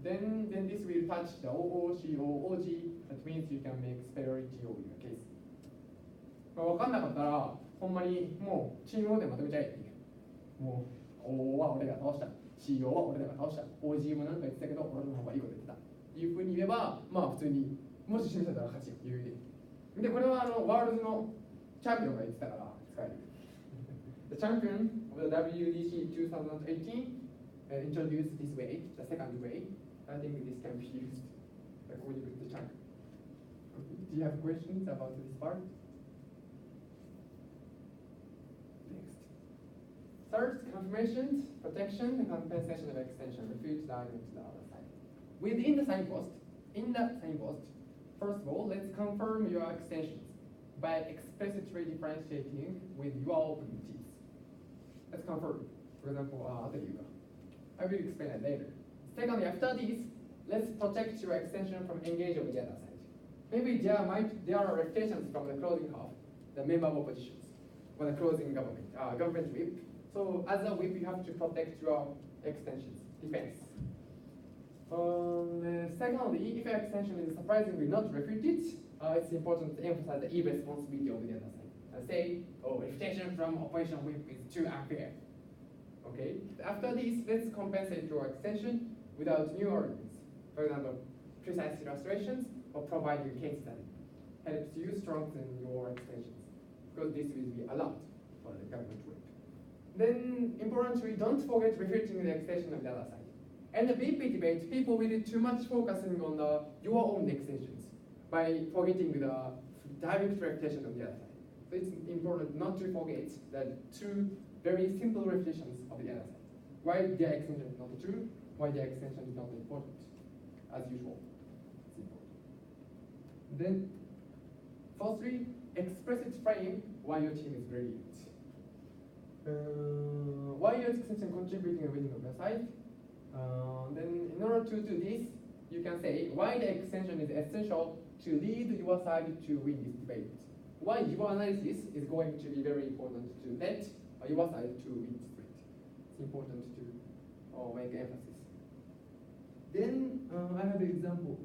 Then this will touch the OO, CO, OG. That means you can make superiority of your case. 分かんなかったら、ほんまにもうチームでまとめちゃえっていう。もう OO は俺が倒した。CO は俺らが倒した。OG もなんか言ってたけど、俺の方がいいこと言ってた。っていうふうに言えば、まあ普通に、もし示せたら勝ちよ、有利で。で、これはワールドのチャンピオンが言ってたから使える。The champion of the WDC 2018 introduced this way, the second way. I think this can be used like when you put the champion. Do you have questions about this part? Next. Third, confirmation, protection, and compensation of extension. Refute the argument to the other side. Within the signpost, first of all, let's confirm your extensions by explicitly differentiating with your openings. Let's confirm. For example, I will explain it later. Secondly, after this, let's protect your extension from engagement with the other side. Maybe there are refutations from the closing half, the member of oppositions, or the closing government whip. So as a whip, you have to protect your extensions, defense. Secondly, if your extension is surprisingly not refuted, it's important to emphasize the irresponsibility of the other side. Say, refutation from opposition whip is too unfair. Okay. After this, let's compensate your extension without new arguments. For example, precise illustrations or providing case study helps you strengthen your extensions because this will be allowed for the government whip. Then, importantly, don't forget refuting the extension of the other side. And the BP debate, people will do too much focusing on your own extensions by forgetting the direct refutation of the other side. So it's important not to forget that two very simple refutations of the other side. Why their extension is not true, why their extension is not important, as usual. It's important. Then, Fourthly, explicit frame why your team is brilliant. Why your extension contributing a winning of the site. Then in order to do this, you can say why the extension is essential to lead your side to win this debate. Why your analysis is going to be very important to let your side to win this debate. It's important to make emphasis. Then I have an example.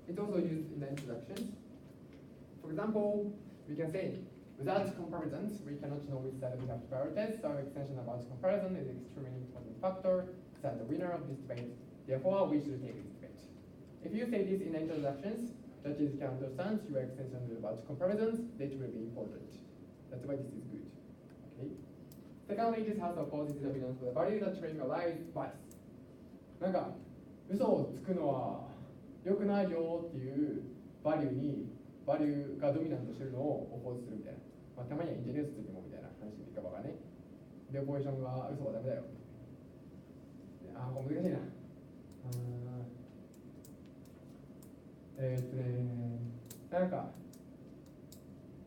It's also used in the introductions. For example, we can say, without comparisons, we cannot know which side we have to prioritize, so extension about comparison is an extremely important factor, that the winner of this debate, therefore we should take this debate. If you say this in the introductions, judges can understand your extension about comparisons, that will be important. That's why this is good. Okay. Secondly, this has a positive evidence for the value that train a lies bias. なんか、嘘をつくのは良くないよっていうバリューがドミナントしてるのをオポーズするみたいな。まあ、たまにはインテリアスついてもみたいな話でいいかばかね。で、ポジションが嘘はダメだよ。これ難しいな。なんか、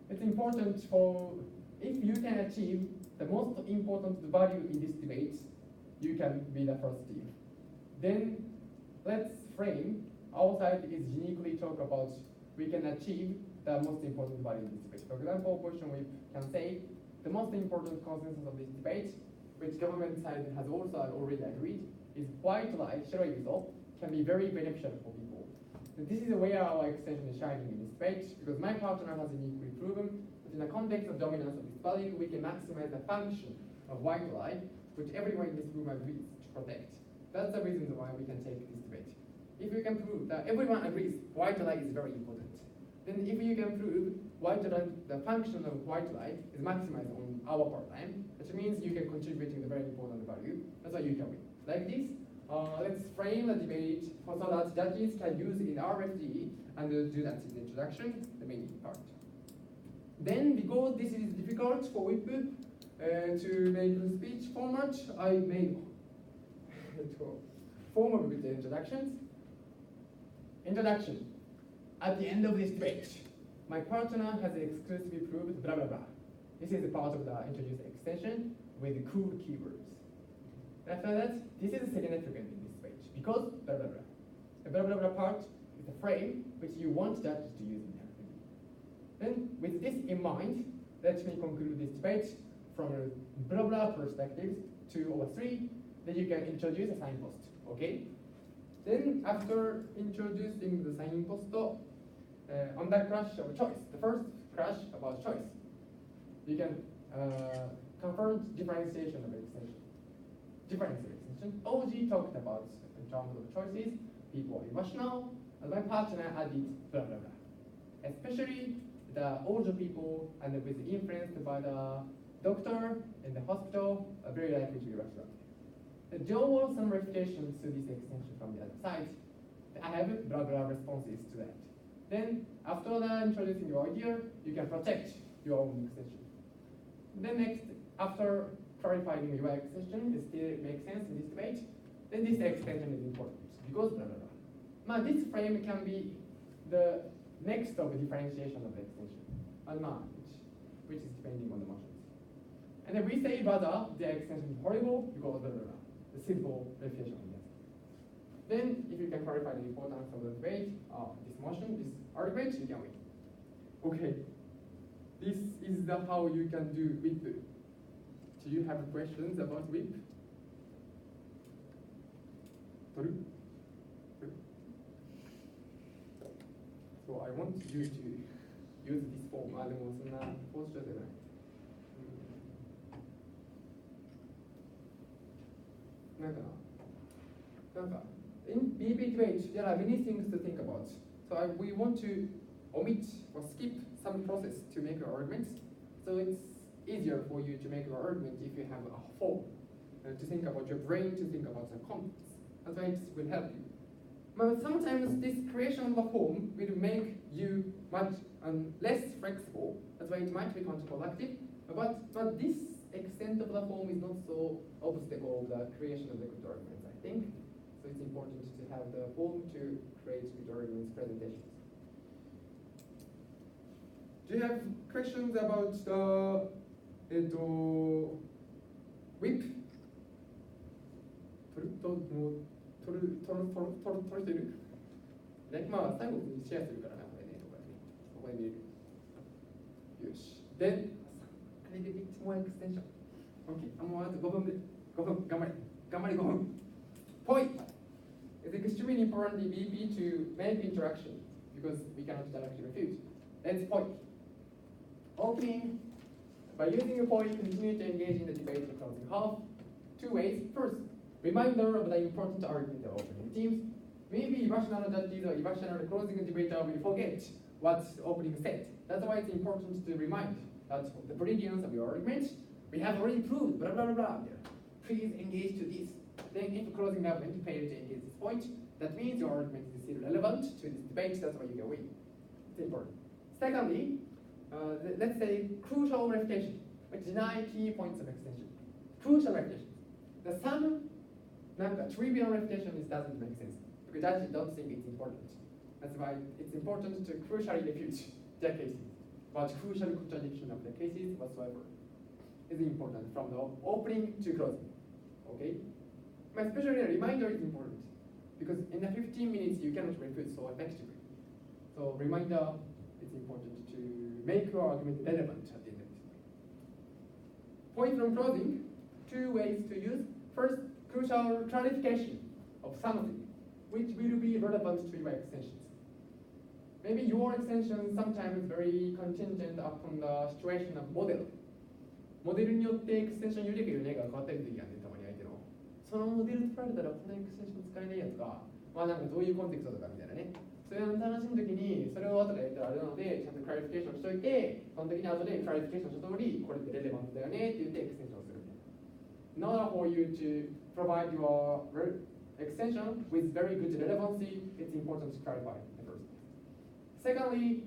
it's important for, if you can achieve the most important value in this debate, you can be the first team. Then let's frame our side is uniquely talk about we can achieve the most important value in this debate. For example, position we can say the most important consensus of this debate, which government side has also already agreed, is white lie, 白い嘘 can be very beneficial for people. And this is where our extension is shining in this debate, because my partner has uniquely proven that in the context of dominance of this value, we can maximize the function of white lie, which everyone in this room agrees to protect. That's the reason why we can take this debate. If you can prove that everyone agrees white lie is very important, then if you can prove white lie, the function of white lie is maximized on our paradigm, which means you can contribute to the very important value, that's why you can win. Like this, let's frame the debate so that judges can use in RFD and do that in the introduction, the main part. Then, because this is difficult for WIP to make a speech format, I made form of the introductions. Introduction. At the end of this debate, my partner has exclusively proved blah blah blah. This is a part of the introduced extension with cool keywords. After that, this is significant in this debate because blah blah blah. The blah blah blah part is the frame which you want judges to use in there. Then, with this in mind, let me conclude this debate from a blah blah perspective 2 over 3. Then you can introduce a signpost. Okay? Then, after introducing the signpost, on that crash of choice, the first crash about choice, you can confirm differentiation of extension. Difference of extension. OG talked about in terms of choices, people are irrational, and my partner added blah blah blah. Especially the older people and with influenced by the doctor in the hospital are very likely to be irrational. There were some refutations to this extension from the other side. I have blah blah responses to that. Then, after introducing your idea, you can protect your own extension. Then next, after clarifying your extension, it still makes sense in this debate, then this extension is important because blah blah blah. Now, this frame can be the next of the differentiation of the extension, which is depending on the motions. And then we say rather the extension is horrible because blah blah blah. The simple refutation of the answer. Then, if you can clarify the importance of the debate, this motion, this argument, you can win. Okay, this is how you can do WIP. Do you have questions about WIP? So I want you to use this form. でもそんなポストじゃない。In BP debate, there are many things to think about. So we want to omit or skip some process to make your arguments. So it's easier for you to make your argument if you have a form to think about your brain, to think about the context. That's why it will help you. But sometimes this creation of a form will make you much less flexible. That's why it might be counterproductive. But this extent of the form is not so obstacle of the creation of the good arguments, I think. So it's important to have the form to create good arguments present Do you have questions about the whip? 取る人いるね、まあ最後にシェアするからな、これね、ここで見れる。よし。で、a little bit more extension. Okay, もうあと5分で、5分、頑張り5分。Point. It's extremely important in BP to make interaction because we cannot directly refute. Let's point. Opening. By using a point, continue to engage in the debate in closing half. 2 ways. First, reminder of the important argument of opening teams. Maybe irrational judges or irrational closing debater will forget what the opening said. That's why it's important to remind that the brilliance of your argument, we have already proved, blah, blah, blah, blah. Please engage to this. Then if closing argument fails to engage this point, that means your argument is still relevant to this debate, that's why you can win. It's important. Secondly, let's say crucial refutation, which deny key points of extension. Crucial refutation. The some trivial refutation doesn't make sense because judges don't think it's important. That's why it's important to crucially refute their cases. But crucial contradiction of the cases whatsoever is important from the opening to closing. Okay? But especially a reminder is important because in the 15 minutes you cannot refute so effectively. So reminder is important to make your argument relevant at the end of the day. Point from closing, 2 ways to use. First, crucial clarification of something which will be relevant to your extensions. Maybe your extension sometimes very contingent upon the situation of model. モデルによってエクステンション有利か有利か変わったりするやんね、たまに相手の。そのモデル取られたらこのエクステンション使えないやつか、まあなんかどういうコンテクストとかみたいなね。そういうの楽しむときに、それを後でやったらあれなので、ちゃんとクラリフィケーションしといて、その時に後でクラリフィケーションした通り、これってレレバントだよねって言ってエクステンションするみたいな。In order for you to provide your extension with very good relevancy, it's important to clarify the first. Secondly,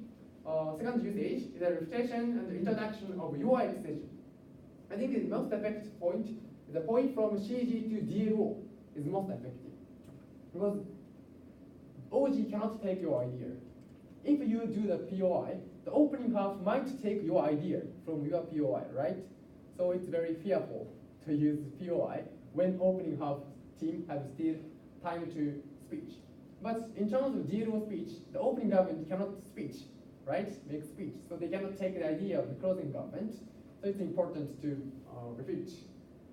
second usage is the refutation and the introduction of your extension. I think the most effective point is the point from CG to DLO is most effective. Because OG cannot take your idea. If you do the POI, the opening half might take your idea from your POI, right? So it's very fearful to use POI when opening half team have still time to speech. But in terms of DLO speech, the opening government cannot speech, right? Make speech. So they cannot take the idea of the closing government. So it's important to refute.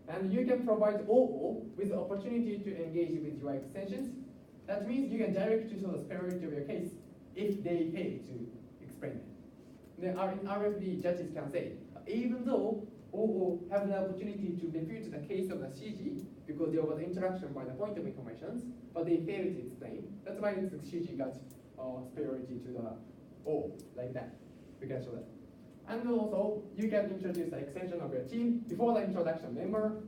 And you can provide OO with the opportunity to engage with your extensions. That means you can directly show the superiority of your case if they fail to explain it. Then in RFD, judges can say, even though OO have the opportunity to refute the case of the CG because there was interaction by the point of informations, but they failed to explain. That's why the CG got superiority to the O, like that. We can show that. And also, you can introduce the extension of your team before the introduction member.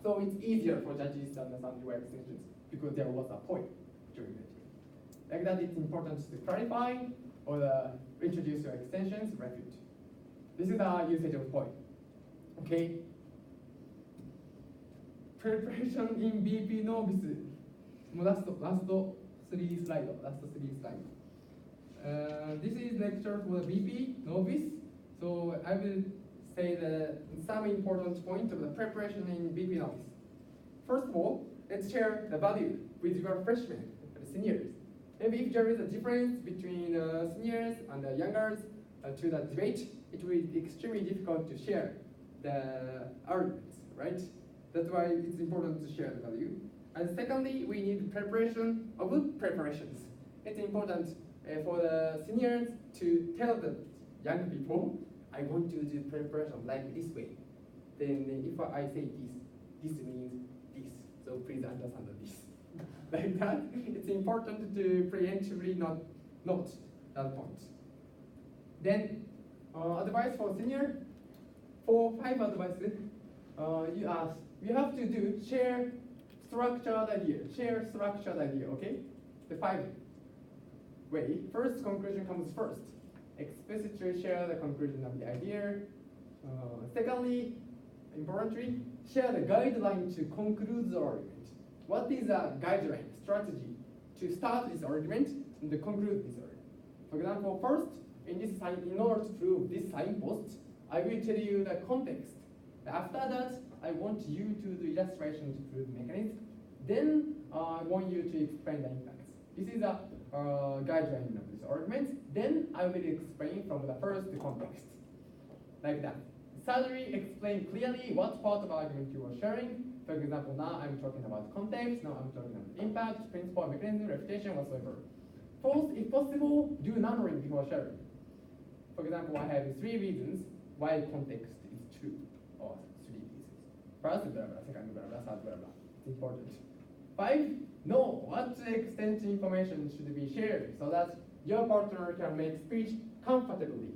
So it's easier for judges to understand your extensions because there was a point during the team. Like that, it's important to clarify or introduce your extensions, refute. This is the usage of point. Okay. Preparation in BP novice. Last 3 slides. This is lecture for the BP novice. So I will say some important points of the preparation in BP novice. First of all, let's share the value with your freshmen and seniors. Maybe if there is a difference between seniors and the youngers to the debate, it will be extremely difficult to share the arguments, right? That's why it's important to share the value. And secondly, we need preparation of preparations. It's important for the seniors to tell the young people, I want to do preparation like this way. Then if I say this means this. So please understand this. Like that, it's important to preemptively note that point. Then advice for senior. For 5 advices, you have to do share structured idea, okay? The 5 way. First, conclusion comes first. Explicitly share the conclusion of the idea. Secondly, importantly, share the guideline to conclude the argument. What is a guideline, strategy to start this argument and to conclude this argument? For example, first, in order to prove this signpost, I will tell you the context. After that, I want you to do illustration to prove mechanism. Then I want you to explain the impacts. This is a guideline of this argument. Then I will explain from the first context, like that. Thirdly, explain clearly what part of argument you are sharing. For example, now I'm talking about context, now I'm talking about impact, principle, mechanism, refutation, whatsoever. Fourth, if possible, do numbering before sharing. For example, I have 3 reasons why context is true, or 3 reasons. First, blah, blah, second, blah, blah, third, blah, blah. It's important. 5, know what extent information should be shared so that your partner can make speech comfortably.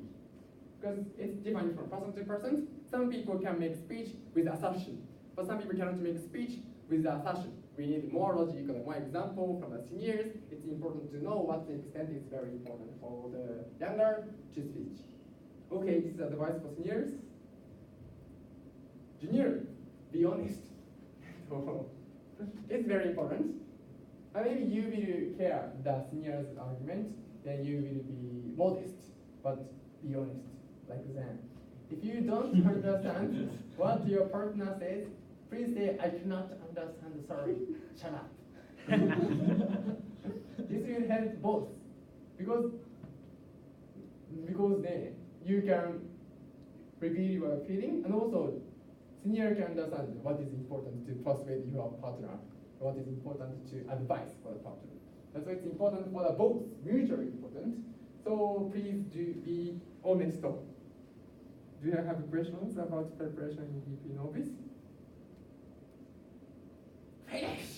Because it's different from person to person. Some people can make speech with assertion, but some people cannot make speech with assertion. We need more logic and more example from the seniors. It's important to know what the extent is very important for the younger to speech. Okay, this is advice for seniors. Junior, be honest. It's very important. Maybe you will care the senior's argument, then you will be modest, but be honest, like them. If you don't understand what your partner says, please say, I cannot understand, sorry, shut up. This will help both, because then you can reveal your feeling, and also senior can understand what is important to persuade your partner, what is important to advise for the partner. That's why it's important for the both, mutually important. So please do be honest. Do you have questions about preparation in BP Novice? Finish!